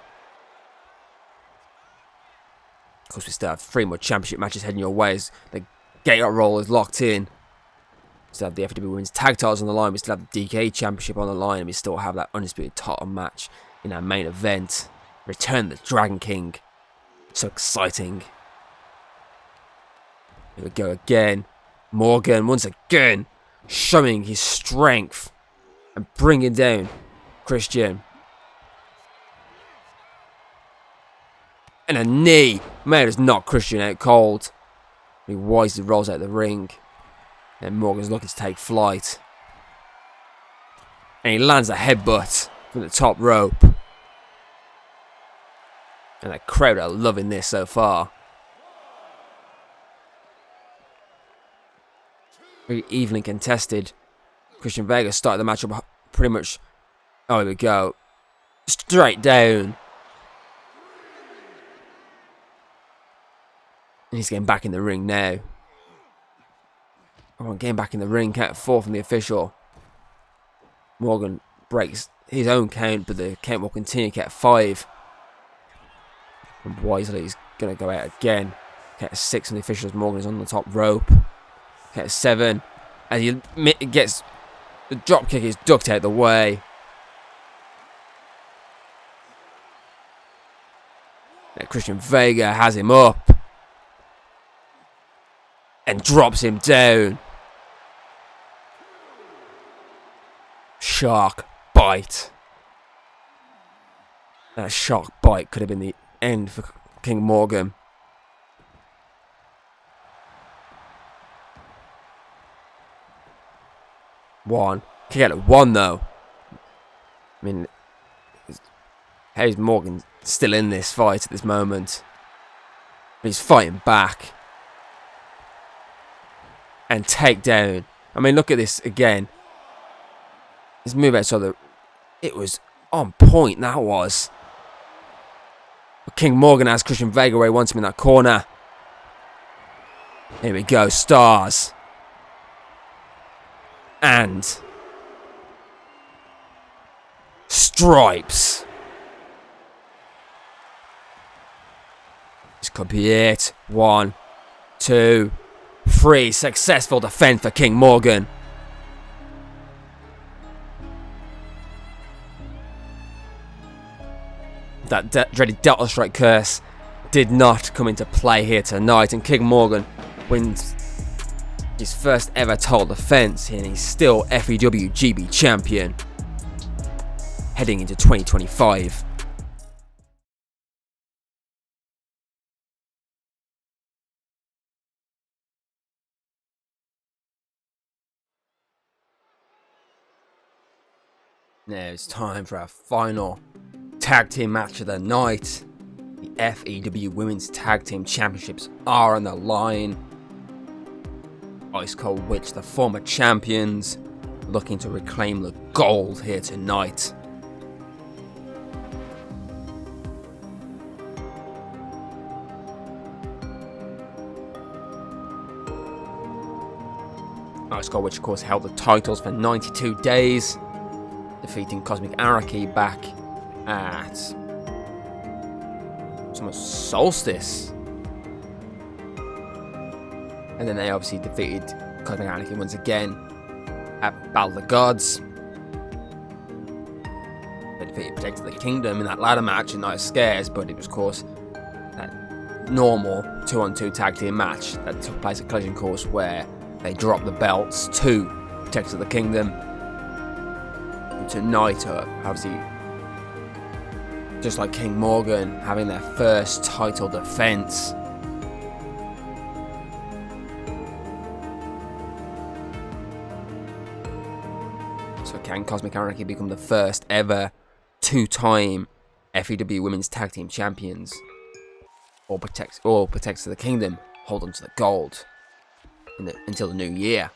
course, we still have 3 more championship matches heading your way as the gate roll is locked in. We still have the FEW Women's Tag Titles on the line. We still have the DKE Championship on the line. And we still have that Undisputed title match in our main event. Return the Dragon King. So exciting. Here we go again. Morgan once again showing his strength and bringing down Christian. And a knee. Man, it's knocked Christian out cold. He wisely rolls out the ring. And Morgan's looking to take flight. And he lands a headbutt from the top rope. And the crowd are loving this so far. Very evenly contested. Christian Vega started the match up pretty much. Oh, here we go. Straight down. And he's getting back in the ring now. Oh, getting back in the ring. Count 4 from the official. Morgan breaks his own count, but the count will continue. Count 5. And wisely, he's going to go out again. Count 6 from the officials. Morgan is on the top rope. Okay, 7. As he gets the drop kick, is ducked out the way. Now Christian Vega has him up and drops him down. Shark bite. That shark bite could have been the end for King Morgan. One. Kick out at 1 though. I mean, Hayden Morgan still in this fight at this moment. He's fighting back. And take down. I mean, look at this again. His move out, so it was on point, that was. But King Morgan has Christian Vega where he wants him in that corner. Here we go, stars. And stripes. This could be it. 1, 2, 3. Successful defense for King Morgan. That dreaded Delta Strike curse did not come into play here tonight, and King Morgan wins his first ever title defense, and he's still FEW GB champion heading into 2025. Now it's time for our final tag team match of the night. The FEW Women's Tag Team Championships are on the line. Ice Cold Witch, the former champions, looking to reclaim the gold here tonight. Ice Cold Witch, of course, held the titles for 92 days, defeating Cosmic Anarchy back at Summer Solstice. And then they obviously defeated Cosmic Anarchy once again at Battle of the Gods. They defeated Protector of the Kingdom in that ladder match in Night of Scares, but it was, of course, that normal 2-on-2 tag team match that took place at Collision Course where they dropped the belts to Protector of the Kingdom. And tonight, obviously, just like King Morgan, having their first title defense. So can Cosmic Anarchy become the first ever 2-time FEW Women's Tag Team Champions? Or Protectors of the Kingdom hold on to the gold until the new year?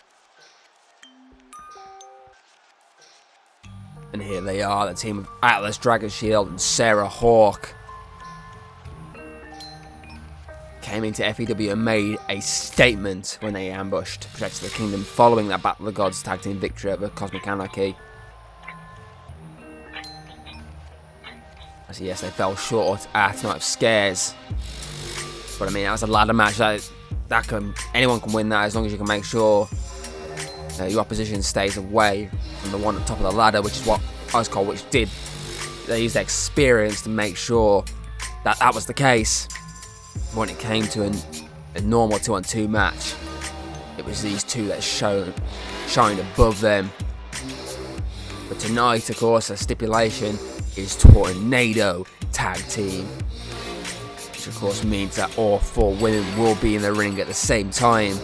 And here they are, the team of Atlas, Dragon Shield, and Sarah Hawk. Came into FEW and made a statement when they ambushed Protectors of the Kingdom following that Battle of the Gods tag team victory over Cosmic Anarchy. So yes, they fell short at Night of Scares. But I mean, that was a ladder match. Anyone can win that as long as you can make sure your opposition stays away from the one at the top of the ladder, which is what Ice Cold Witch did. They used their experience to make sure that was the case. When it came to a normal 2-on-2 match, it was these two that shined above them. But tonight, of course, the stipulation is Tornado Tag Team, which of course means that all 4 women will be in the ring at the same time.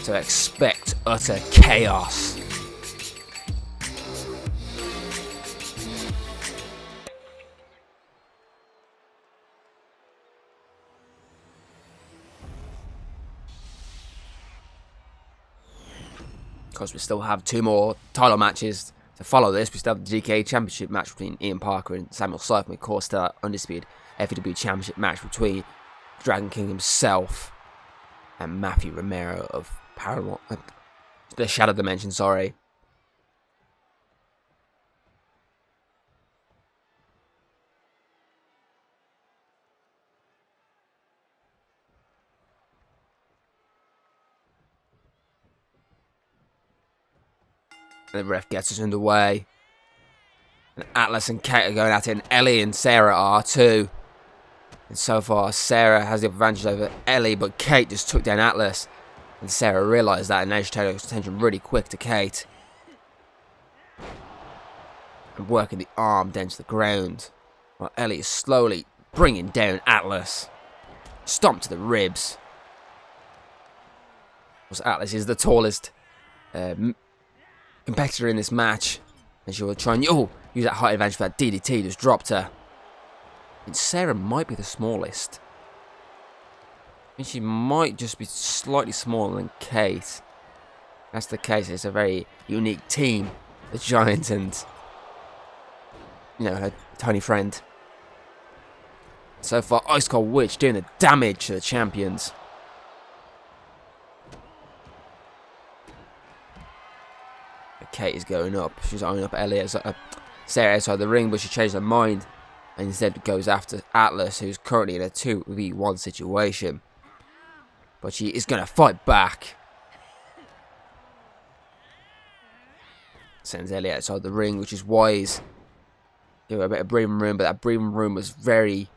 So expect utter chaos. Of course, we still have 2 more title matches to follow this. We still have the DKE Championship match between Ian Parker and Samuel Scythe, and of course, the Undisputed FEW Championship match between Dragon King himself and Matthew Romero of the Shadow Dimension, sorry. And the ref gets us underway. And Atlas and Kate are going at it, and Ellie and Sarah are too. And so far, Sarah has the advantage over Ellie, but Kate just took down Atlas. And Sarah realised that, and now she turned her attention really quick to Kate. And working the arm down to the ground, while Ellie is slowly bringing down Atlas. Stomp to the ribs. Because Atlas is the tallest competitor in this match. And she will try and use that height advantage for that DDT, just dropped her. And Sarah might be the smallest. I mean, she might just be slightly smaller than Kate. If that's the case, it's a very unique team. The Giant and, you know, her tiny friend. So far, Ice Cold Witch doing the damage to the champions. Kate is going up. She's eyeing up Sarah outside the ring, but she changed her mind and instead goes after Atlas, who's currently in a 2v1 situation. But she is going to fight back. Sends Ellie outside the ring, which is wise. Give her a bit of breathing room, but that breathing room was very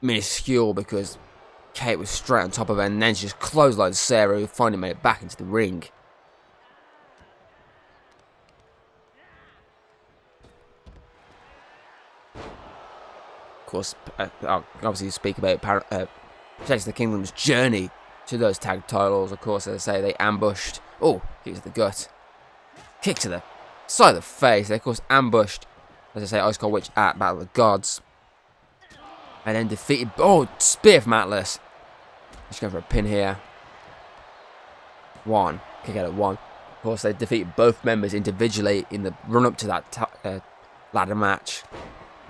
minuscule because Kate was straight on top of her, and then she just clotheslined Sarah, who finally made it back into the ring. Of course, I'll obviously speak about Chase the Kingdom's journey to those tag titles. Of course, as I say, they ambushed. Oh, kick to the gut. Kick to the side of the face. They, of course, ambushed, as I say, Ice Cold Witch at Battle of the Gods. And then defeated. Oh, spear from Atlas. Just going for a pin here. One. Kick out at one. Of course, they defeated both members individually in the run up to that ladder match.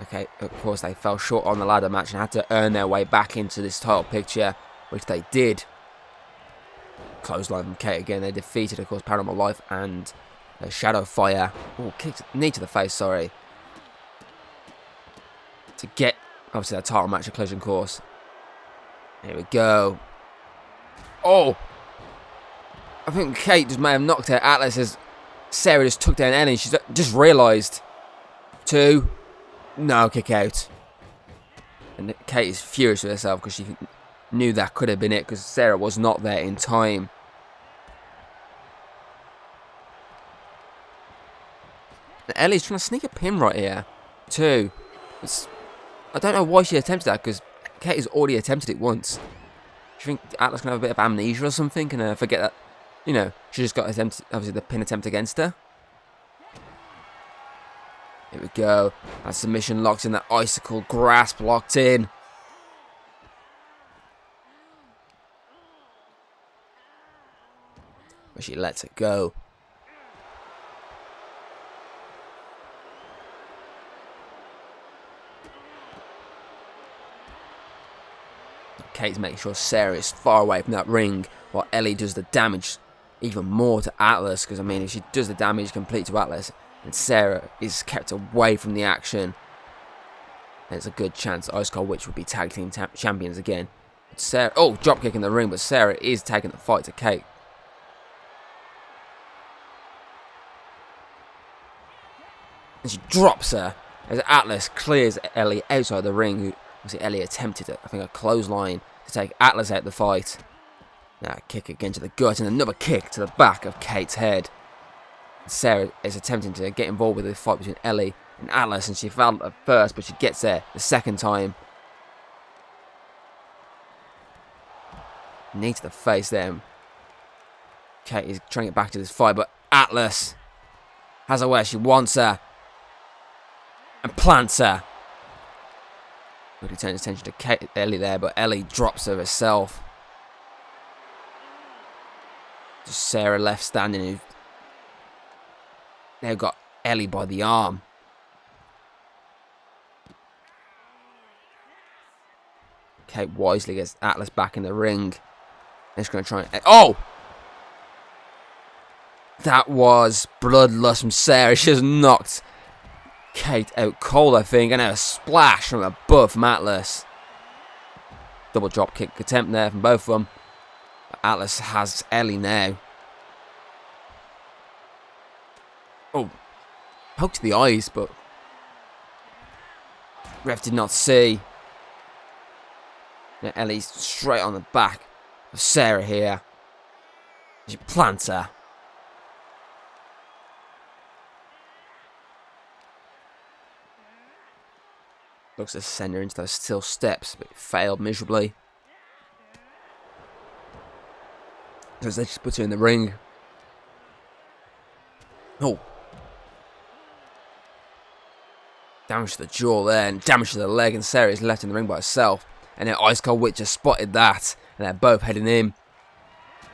Okay, of course, they fell short on the ladder match and had to earn their way back into this title picture, which they did. Clothesline from Kate again. They defeated, of course, Paranormal Life and Shadow Fire. Oh, kicked knee to the face, sorry. To get, obviously, that title match at Collision Course. Here we go. Oh! I think Kate just may have knocked out Atlas as Sarah just took down Ellie. She's just realised. Two. No, kick out. And Kate is furious with herself because she knew that could have been it because Sarah was not there in time. And Ellie's trying to sneak a pin right here. Two. I don't know why she attempted that because Kate has already attempted it once. Do you think Atlas can have a bit of amnesia or something and forget that, you know, she just got obviously the pin attempt against her? Here we go. That submission locked in, that icicle grasp locked in. But she lets it go. Kate's making sure Sarah is far away from that ring while Ellie does the damage even more to Atlas. Because, I mean, if she does the damage complete to Atlas, and Sarah is kept away from the action, there's a good chance Ice Cold Witch would be tag team champions again. But Sarah, oh, dropkick in the ring, but Sarah is taking the fight to Kate. And she drops her as Atlas clears Ellie outside the ring. Obviously, Ellie attempted, I think, a clothesline to take Atlas out of the fight. Now, a kick again to the gut and another kick to the back of Kate's head. Sarah is attempting to get involved with the fight between Ellie and Atlas, and she failed at first, but she gets there the second time. Knee to the face there. Kate is trying to get back to this fight, but Atlas has her where she wants her and plants her. Really turns attention to Ellie there, but Ellie drops her herself. Just Sarah left standing, who now got Ellie by the arm. Kate wisely gets Atlas back in the ring. She's going to try and... Oh! That was bloodlust from Sarah. She just knocked Kate out cold, I think. And a splash from above from Atlas. Double drop kick attempt there from both of them. But Atlas has Ellie now. Oh, poked to the eyes, but ref did not see. Now Ellie's straight on the back of Sarah here. She plants her. Looks to send her into those steel steps, but it failed miserably. So they just put her in the ring. Oh. Damage to the jaw there, and damage to the leg, and Sarah is left in the ring by herself. And then Ice Cold Witch just spotted that, and they're both heading in.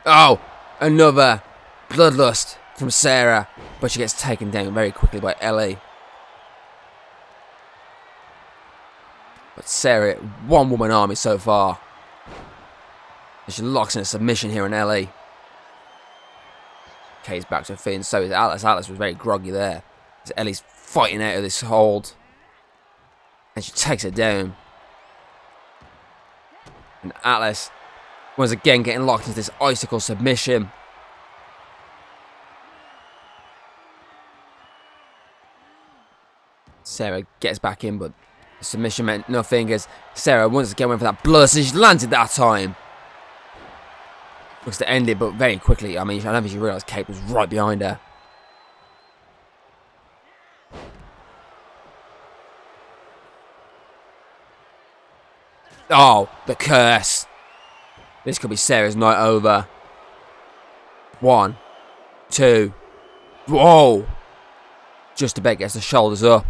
Oh! Another bloodlust from Sarah, but she gets taken down very quickly by Ellie. But Sarah, one woman army so far. And she locks in a submission here on Ellie. Kay's back to her feet, and so is Alice. Alice was very groggy there. As Ellie's fighting out of this hold. And she takes her down. And Alice, once again, getting locked into this icicle submission. Sarah gets back in, but the submission meant nothing as Sarah once again went for that blood, and she landed that time. Looks to end it, but very quickly. I mean, I don't think she realised Kate was right behind her. Oh, the curse. This could be Sarah's night over. 1, 2. Whoa. Just about gets the shoulders up.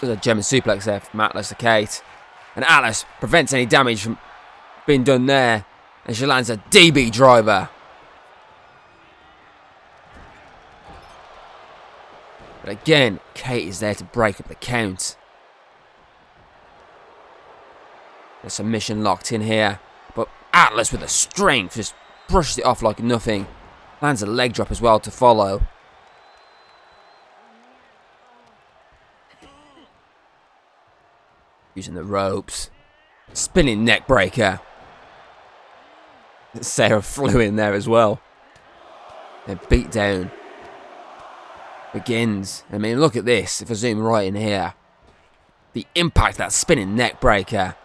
There's a German suplex there from Atlas to Kate. And Atlas prevents any damage from being done there. And she lands a DB driver. But again, Kate is there to break up the count. The submission locked in here. But Atlas with the strength just brushes it off like nothing. Lands a leg drop as well to follow. Using the ropes. Spinning neck breaker. Sarah flew in there as well. The beat down begins. I mean, look at this. If I zoom right in here. The impact of that spinning neck breaker.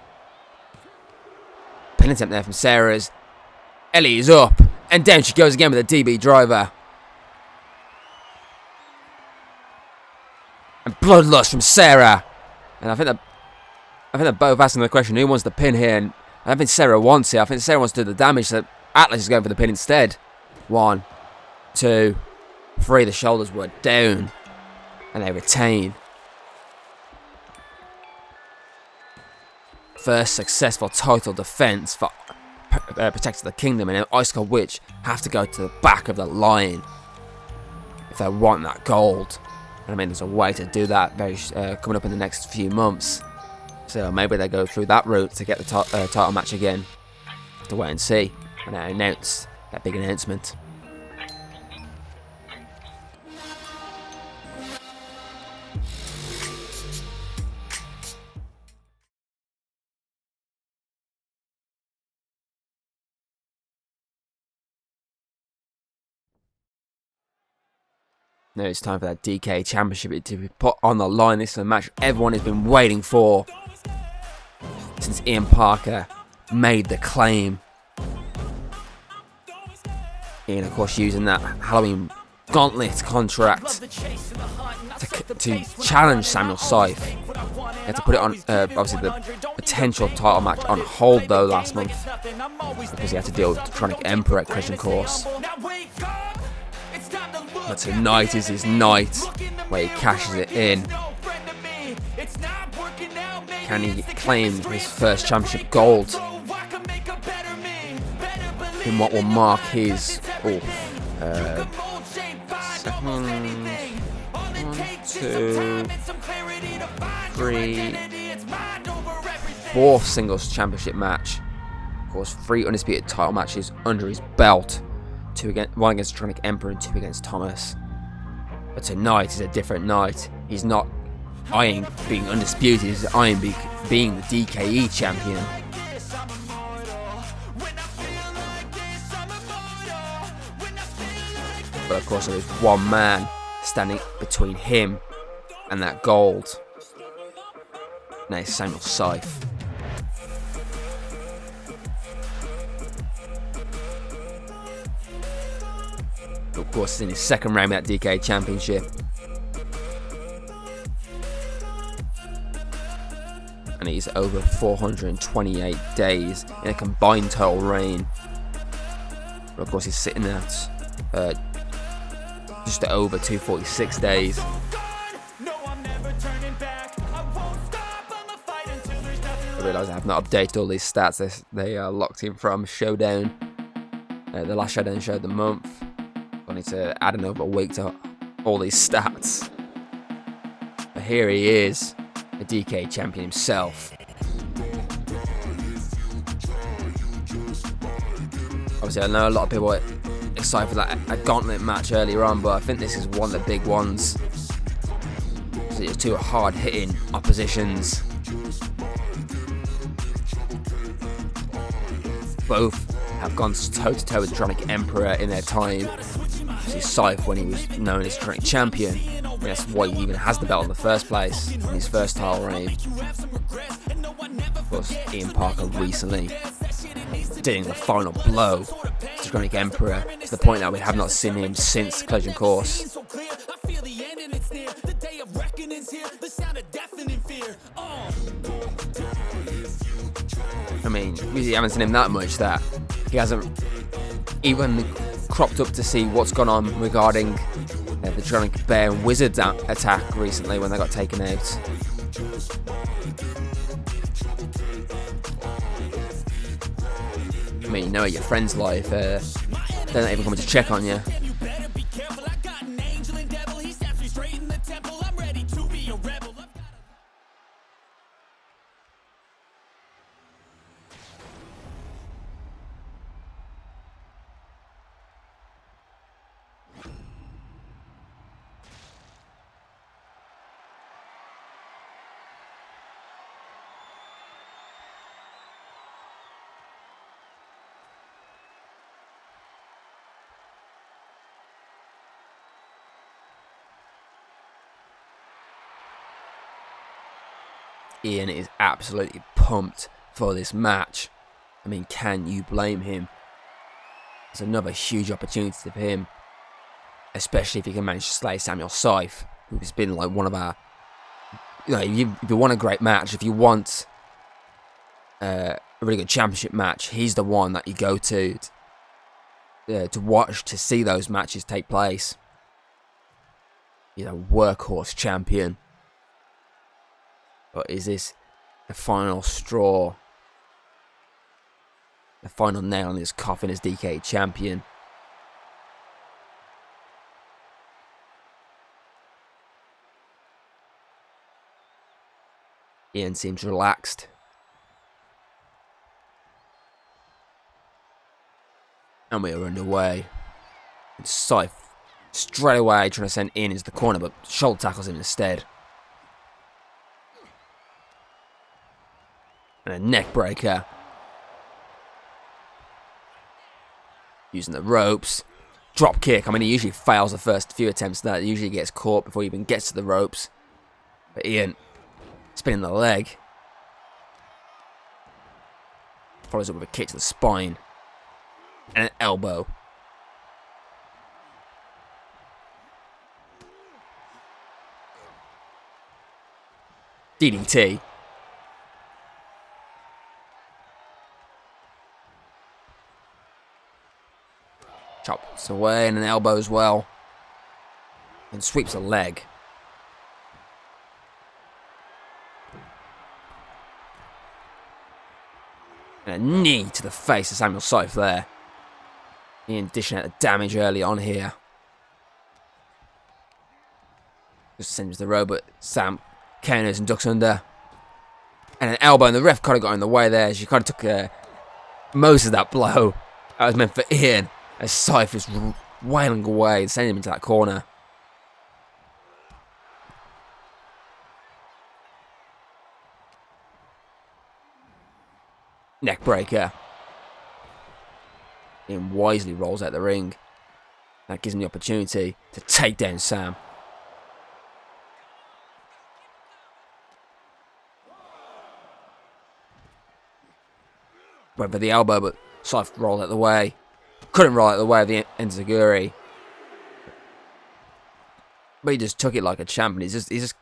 Pin attempt there from Sarah's. Ellie is up. And down she goes again with a DB driver. And bloodlust from Sarah. And I think they're both asking the question, who wants the pin here? And I don't think Sarah wants it. I think Sarah wants to do the damage, so Atlas is going for the pin instead. 1, 2, 3. The shoulders were down. And they retain. First successful title defense for Protect the Kingdom, and Ice Cold Witch have to go to the back of the line if they want that gold. And I mean, there's a way to do that coming up in the next few months. So maybe they go through that route to get the title match again. Have to wait and see when they announce that big announcement. Now it's time for that DKE Championship to be put on the line. This is a match everyone has been waiting for since Ian Parker made the claim. Ian, of course, using that Halloween Gauntlet contract to challenge Samuel Scythe. He had to put it on, obviously, the potential title match on hold, though, last month because he had to deal with the Tronic Emperor at Christian Course. But tonight is his night where he cashes it in. Can he claim his first championship gold in what will mark his fourth singles championship match? Of course, 3 undisputed title matches under his belt. 1 against Tronic Emperor and 2 against Thomas. But tonight is a different night. He's not eyeing being undisputed, he's eyeing being the DKE champion. But of course, there is one man standing between him and that gold. Now it's Samuel Scythe. Of course, he's in his second round of that DKE Championship. And he's over 428 days in a combined total reign. But of course, he's sitting at just over 246 days. I realise I have not updated all these stats. They are locked in from Showdown. The last Showdown show of the month. I need to add another week to all these stats. But here he is, the DKE champion himself. Obviously, I know a lot of people are excited for that gauntlet match earlier on, but I think this is one of the big ones. So it's two hard-hitting oppositions. Both have gone toe-to-toe with the Dronic Emperor in their time. See Scythe when he was known as Dronic Champion. And that's why he even has the belt in the first place in his first title reign. Of course, Ian Parker recently dealing the final blow to Dronic Emperor to the point that we have not seen him since Collision Course. I mean, we haven't seen him that much that he hasn't even cropped up to see what's gone on regarding the Dronic Bear and Wizard attack recently when they got taken out. I mean, you know your friend's life, they're not even coming to check on you. Ian is absolutely pumped for this match. I mean, can you blame him? It's another huge opportunity for him, especially if he can manage to slay Samuel Scythe, who's been like one of our... You know, if you want a great match, if you want a really good championship match, he's the one that you go to watch, to see those matches take place. He's a workhorse champion. But is this the final straw? The final nail in his coffin as DKE champion? Ian seems relaxed. And we are underway. And Scythe straight away trying to send Ian into the corner, but shoulder tackles him instead. And a neck breaker. Using the ropes. Drop kick. I mean, he usually fails the first few attempts of that. He usually gets caught before he even gets to the ropes. But Ian spinning the leg. Follows up with a kick to the spine. And an elbow. DDT. Chops away and an elbow as well. And sweeps a leg. And a knee to the face of Samuel Scythe there. Ian dishing out the damage early on here. Just sends the robot. Sam counters and ducks under. And an elbow, and the ref kind of got in the way there. She kind of took most of that blow. That was meant for Ian. As Scythe is wailing away and sending him into that corner. Neck breaker. Ian wisely rolls out the ring. That gives him the opportunity to take down Sam. Went for the elbow, but Scythe rolled out of the way. Couldn't roll out of the way of the enziguri. But he just took it like a champ, and he's just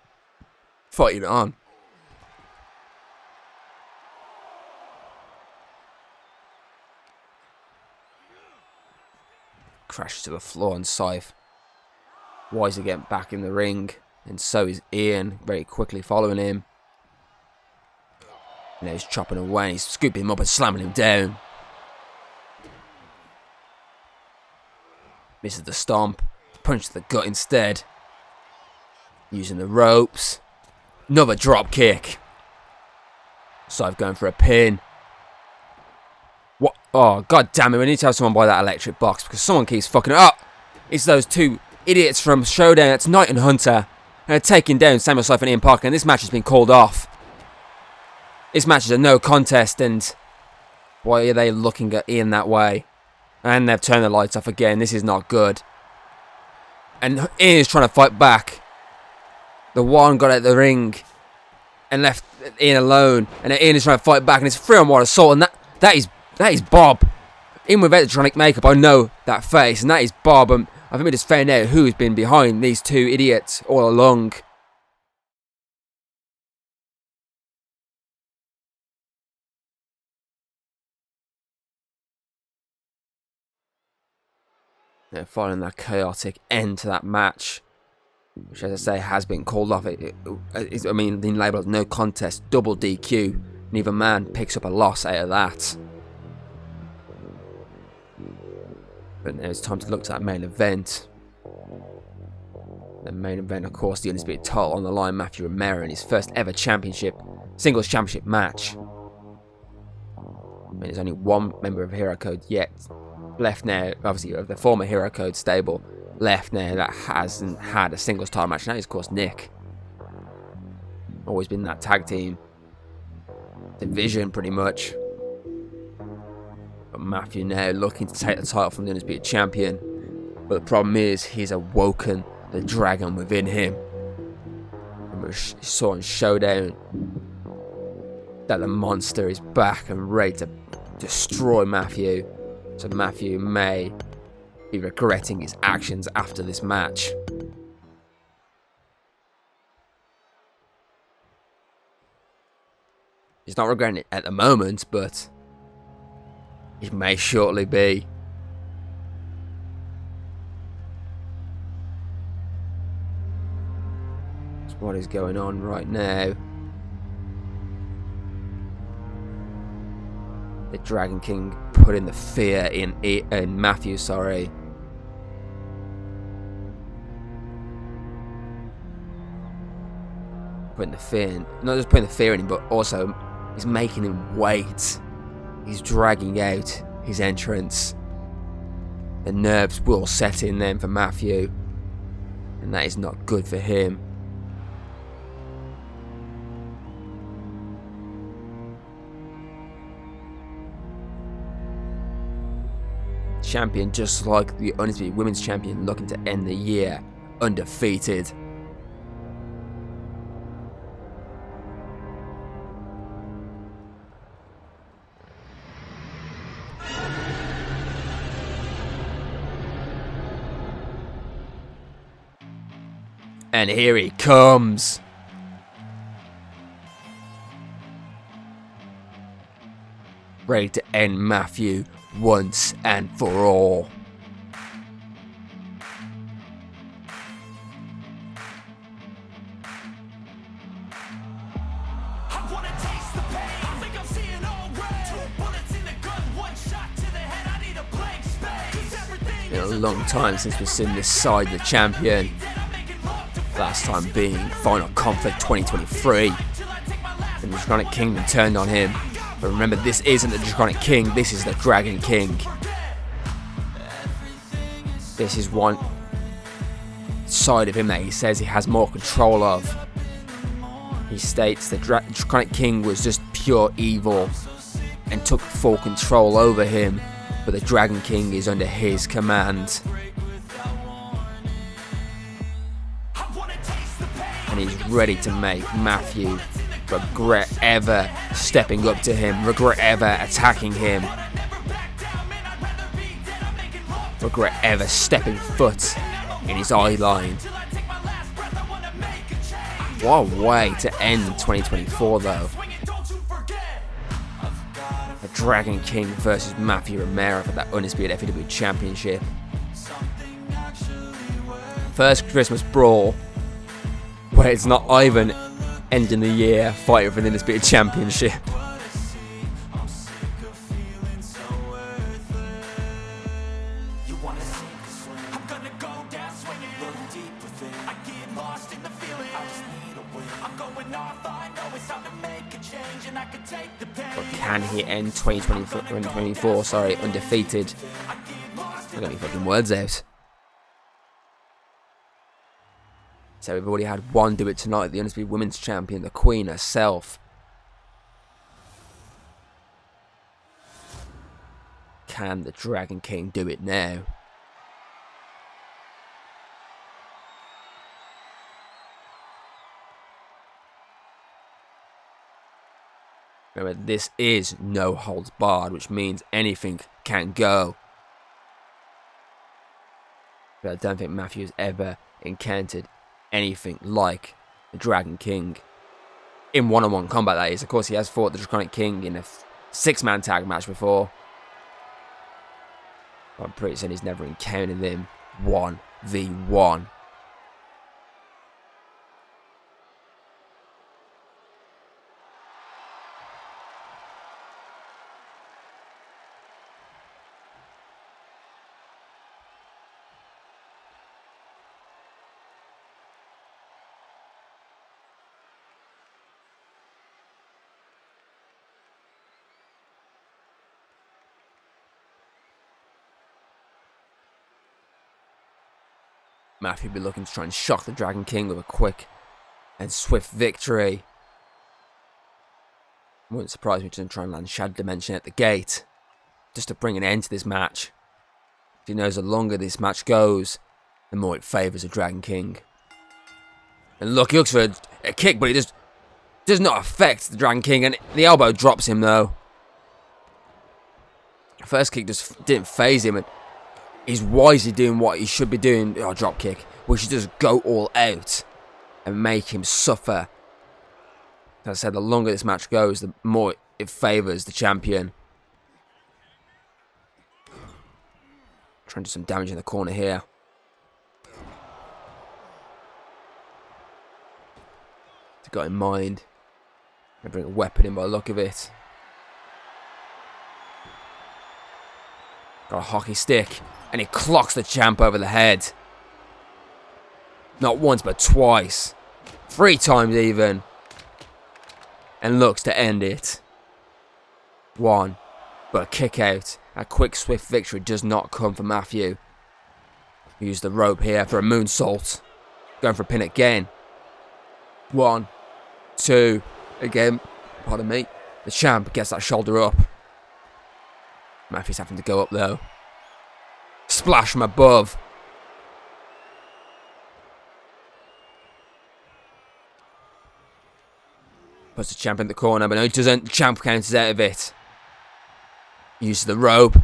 fighting it on. Crashes to the floor, and Scythe wisely getting back in the ring, and so is Ian, very quickly following him. And he's chopping away, and he's scooping him up and slamming him down. Misses the stomp, punch to the gut instead. Using the ropes. Another drop kick. Scythe going for a pin. What? Oh, god damn it. We need to have someone buy that electric box because someone keeps fucking it up. It's those two idiots from Showdown. It's Knight and Hunter. And they're taking down Samuel Scythe and Ian Parker. And this match has been called off. This match is a no contest. And why are they looking at Ian that way? And they've turned the lights off again. This is not good. And Ian is trying to fight back. The one got out of the ring and left Ian alone. And Ian is trying to fight back. And it's 3-on-1 assault. And that is Bob. Even with electronic makeup, I know that face. And that is Bob. And I think we just found out who's been behind these two idiots all along. Following that chaotic end to that match, which, as I say, has been called off. I mean, being labelled as no contest, double DQ. Neither man picks up a loss out of that. But now it's time to look to that main event. The main event, of course, the undisputed title on the line. Matthew Romero in his first ever singles championship match. I mean, there's only one member of Hero Code yet left now, obviously of the former Hero Code stable left now that hasn't had a singles title match. Now is, of course, Nick. Always been that tag team division pretty much. But Matthew now looking to take the title from the undisputed champion. But the problem is he's awoken the dragon within him. And we saw in Showdown that the monster is back and ready to destroy Matthew. So Matthew may be regretting his actions after this match. He's not regretting it at the moment, but he may shortly be. That's what is going on right now. The Dragon King putting the fear in Matthew, sorry. Putting the fear in, not just putting the fear in him, but also he's making him wait. He's dragging out his entrance. The nerves will set in then for Matthew, and that is not good for him. Champion, just like the undisputed women's champion, looking to end the year undefeated. And here he comes. Ready to end Matthew once and for all. Been a long time since we've seen this side of the champion. Last time being Final Conflict 2023. And the Draconic Kingdom turned on him. But remember, this isn't the Draconic King, this is the Dragon King. This is one side of him that he says he has more control of. He states the Draconic King was just pure evil and took full control over him, but the Dragon King is under his command. and he's ready to make Matthew regret ever stepping up to him, regret ever attacking him, regret ever stepping foot in his eye line. What a way to end 2024 though. The Dragon King versus Matthew Romero for that Undisputed FEW Championship. First Christmas Brawl where it's not Ivan ending the year fighting for the Undisputed Championship. But can he end 2024 undefeated? I got my fucking words out. So we've already had one do it tonight, the Undisputed Women's Champion, the Queen herself. Can the Dragon King do it now? Remember, this is no holds barred, which means anything can go. But I don't think Matthew's ever encountered anything like the Dragon King. In one-on-one combat, that is. Of course, he has fought the Draconic King in a six-man tag match before. But I'm pretty certain he's never encountered him 1v1. Matthew will be looking to try and shock the Dragon King with a quick and swift victory. Wouldn't surprise me to try and land Shadow Dimension at the gate, just to bring an end to this match. He knows the longer this match goes, the more it favours the Dragon King. And look, he looks for a kick, but it just does not affect the Dragon King, and the elbow drops him though. The first kick just didn't phase him, and he's wisely doing what he should be doing. Oh, drop kick. We should just go all out and make him suffer. As I said, the longer this match goes, the more it favours the champion. Trying to do some damage in the corner here. He's got in mind. Gonna bring a weapon in by the look of it. Got a hockey stick. And he clocks the champ over the head. Not once, but twice. 3 times even. And looks to end it. 1. But a kick out. A quick, swift victory does not come for Matthew. Use the rope here for a moonsault. Going for a pin again. 1, 2. Again. Pardon me. The champ gets that shoulder up. Matthew's having to go up though. Splash from above. Puts the champ in the corner, but no, he doesn't. The champ counters out of it. Uses the rope.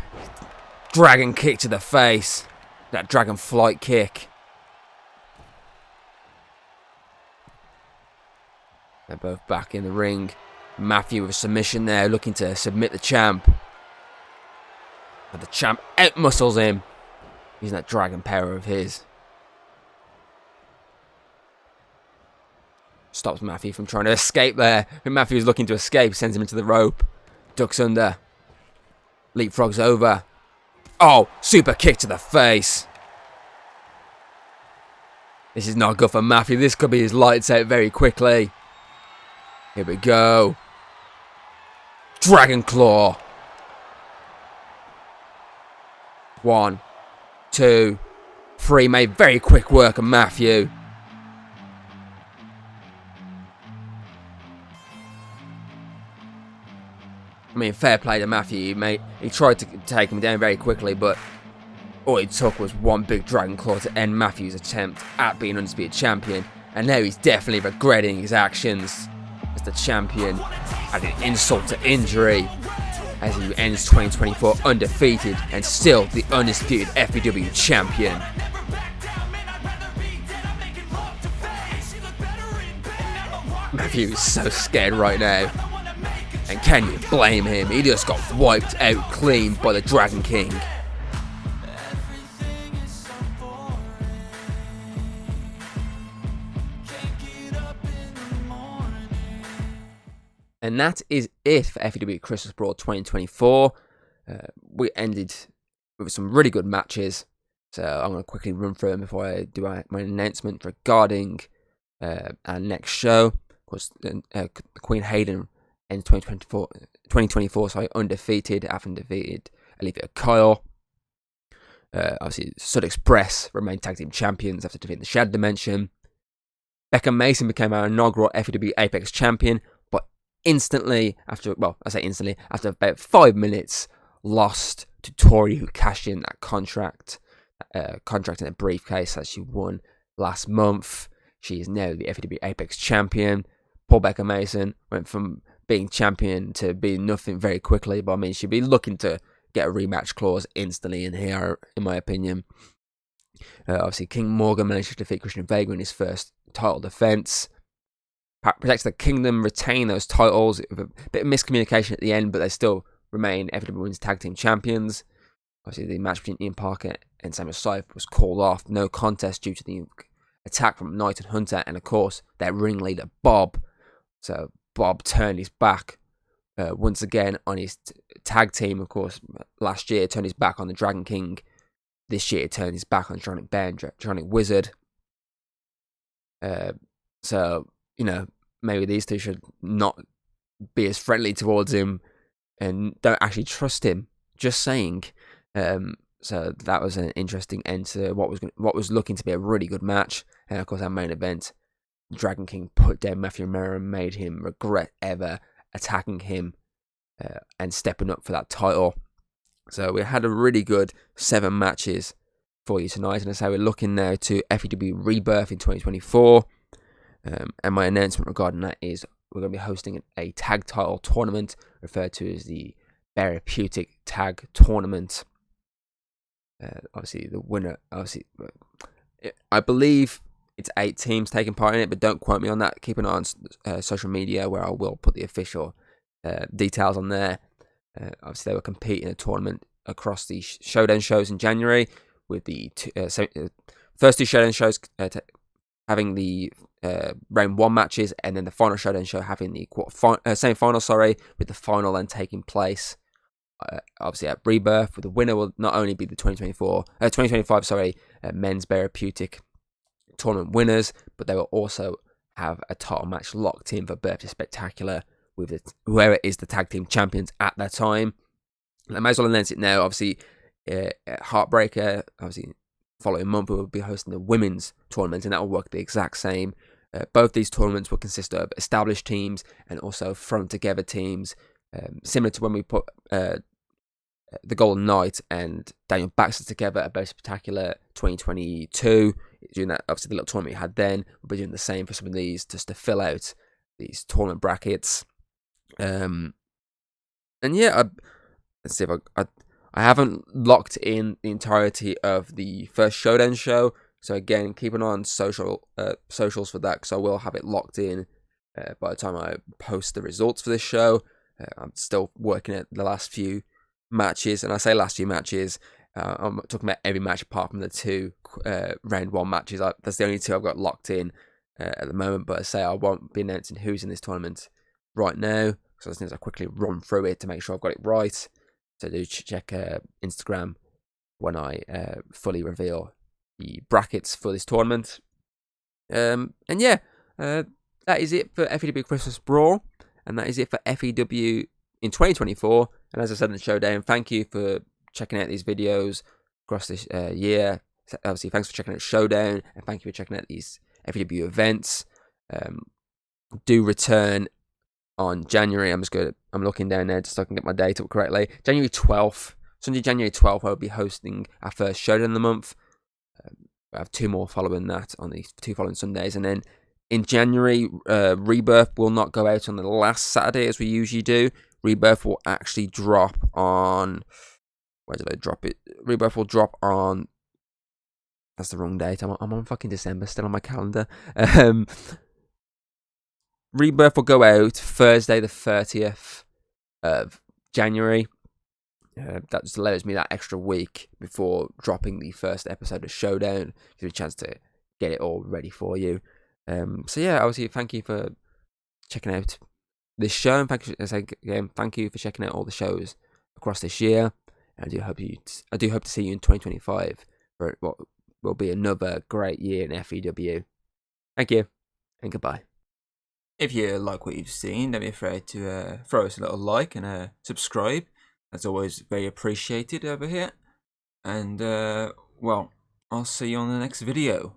Dragon kick to the face. That dragon flight kick. They're both back in the ring. Matthew with a submission there, looking to submit the champ. But the champ out-muscles him. Using that dragon power of his. Stops Matthew from trying to escape there. When Matthew is looking to escape, sends him into the rope. Ducks under. Leapfrogs over. Oh, super kick to the face. This is not good for Matthew. This could be his lights out very quickly. Here we go. Dragon Claw. 1, 2, 3. Made very quick work of Matthew. I mean, fair play to Matthew. He tried to take him down very quickly, but all it took was one big Dragon Claw to end Matthew's attempt at being Undisputed Champion. And now he's definitely regretting his actions as the champion, adding insult to injury as he ends 2024 undefeated and still the undisputed FEW champion. Matthew is so scared right now. And can you blame him? He just got wiped out clean by the Dragon King. And that is it for FEW Christmas Brawl 2024. We ended with some really good matches. So I'm going to quickly run through them before I do my announcement regarding our next show. Of course, Queen Hayden ends 2024 undefeated after defeated Olivia Kyle. Obviously, Sud Express remained tag team champions after defeating the Shadow Dimension. Becca Mason became our inaugural FEW Apex champion, but instantly, after about 5 minutes, lost to Tori, who cashed in that contract in a briefcase that she won last month. She is now the FEW Apex champion. Poor Becca Mason went from being champion to being nothing very quickly, but I mean, she'd be looking to get a rematch clause instantly in here, in my opinion. Obviously, King Morgan managed to defeat Christian Vega in his first title defense. Protects the Kingdom retain those titles. With a bit of miscommunication at the end, but they still remain FEW Women's Tag Team Champions. Obviously, the match between Ian Parker and Samuel Scythe was called off. No contest due to the attack from Knight and Hunter, and of course, their ringleader, Bob. So, Bob turned his back once again on his tag team. Of course, last year turned his back on the Dragon King. This year turned his back on Dronic Bear and Dronic Wizard. So, you know, maybe these two should not be as friendly towards him and don't actually trust him. Just saying. So that was an interesting end to what was looking to be a really good match. And of course, our main event, Dragon King put down Matthew Romero and made him regret ever attacking him and stepping up for that title. So we had a really good 7 matches for you tonight, and that's how we're looking now to FEW Rebirth in 2024. And my announcement regarding that is we're going to be hosting a tag title tournament referred to as the Therapeutic Tag Tournament. Obviously, the winner, I believe it's 8 teams taking part in it, but don't quote me on that. Keep an eye on social media where I will put the official details on there. Obviously, they will compete in a tournament across the Showdown shows in January, with the first 2 Showdown shows having the round 1 matches, and then the final Showdown show having the semi-final, with the final then taking place obviously at Rebirth. With the winner will not only be the 2025 men's therapeutic tournament winners, but they will also have a title match locked in for Birthday Spectacular with whoever is the tag team champions at that time. I might as well announce it now. Obviously, Heartbreaker, obviously, following month we will be hosting the women's tournament, and that will work the exact same. Both these tournaments will consist of established teams and also thrown together teams, similar to when we put the Golden Knight and Daniel Baxter together at Birthday Spectacular 2022. Doing that, obviously, the little tournament we had then, we'll be doing the same for some of these just to fill out these tournament brackets. And yeah, let's see if I haven't locked in the entirety of the first Showdown show, so again, keep an eye on socials for that, because I will have it locked in by the time I post the results for this show. I'm still working at the last few matches, and I say last few matches, I'm talking about every match apart from the 2 round 1 matches. That's the only 2 I've got locked in at the moment, but I say I won't be announcing who's in this tournament right now, so as soon as I quickly run through it to make sure I've got it right. So do check Instagram when I fully reveal the brackets for this tournament. And yeah, that is it for FEW Christmas Brawl, and that is it for FEW in 2024. And as I said in the Showdown, thank you for checking out these videos across this year. Obviously, thanks for checking out Showdown, and thank you for checking out these FEW events. Do return on January. I'm looking down there just so I can get my date up correctly. January 12th, Sunday, January 12th, I'll be hosting our first Showdown of the month. I have 2 more following that on the 2 following Sundays, and then In January, Rebirth will not go out on the last Saturday as we usually do. Rebirth will actually drop on... Where did I drop it? Rebirth will drop on... That's the wrong date. I'm on fucking December still on my calendar. Rebirth will go out Thursday the 30th of January. That just allows me that extra week before dropping the first episode of Showdown. Give you a chance to get it all ready for you. So yeah, obviously, thank you for checking out this show, and thank you for checking out all the shows across this year. I do hope to see you in 2025 for what will be another great year in FEW. Thank you, and goodbye. If you like what you've seen, don't be afraid to throw us a little like and subscribe. That's always very appreciated over here. And well, I'll see you on the next video.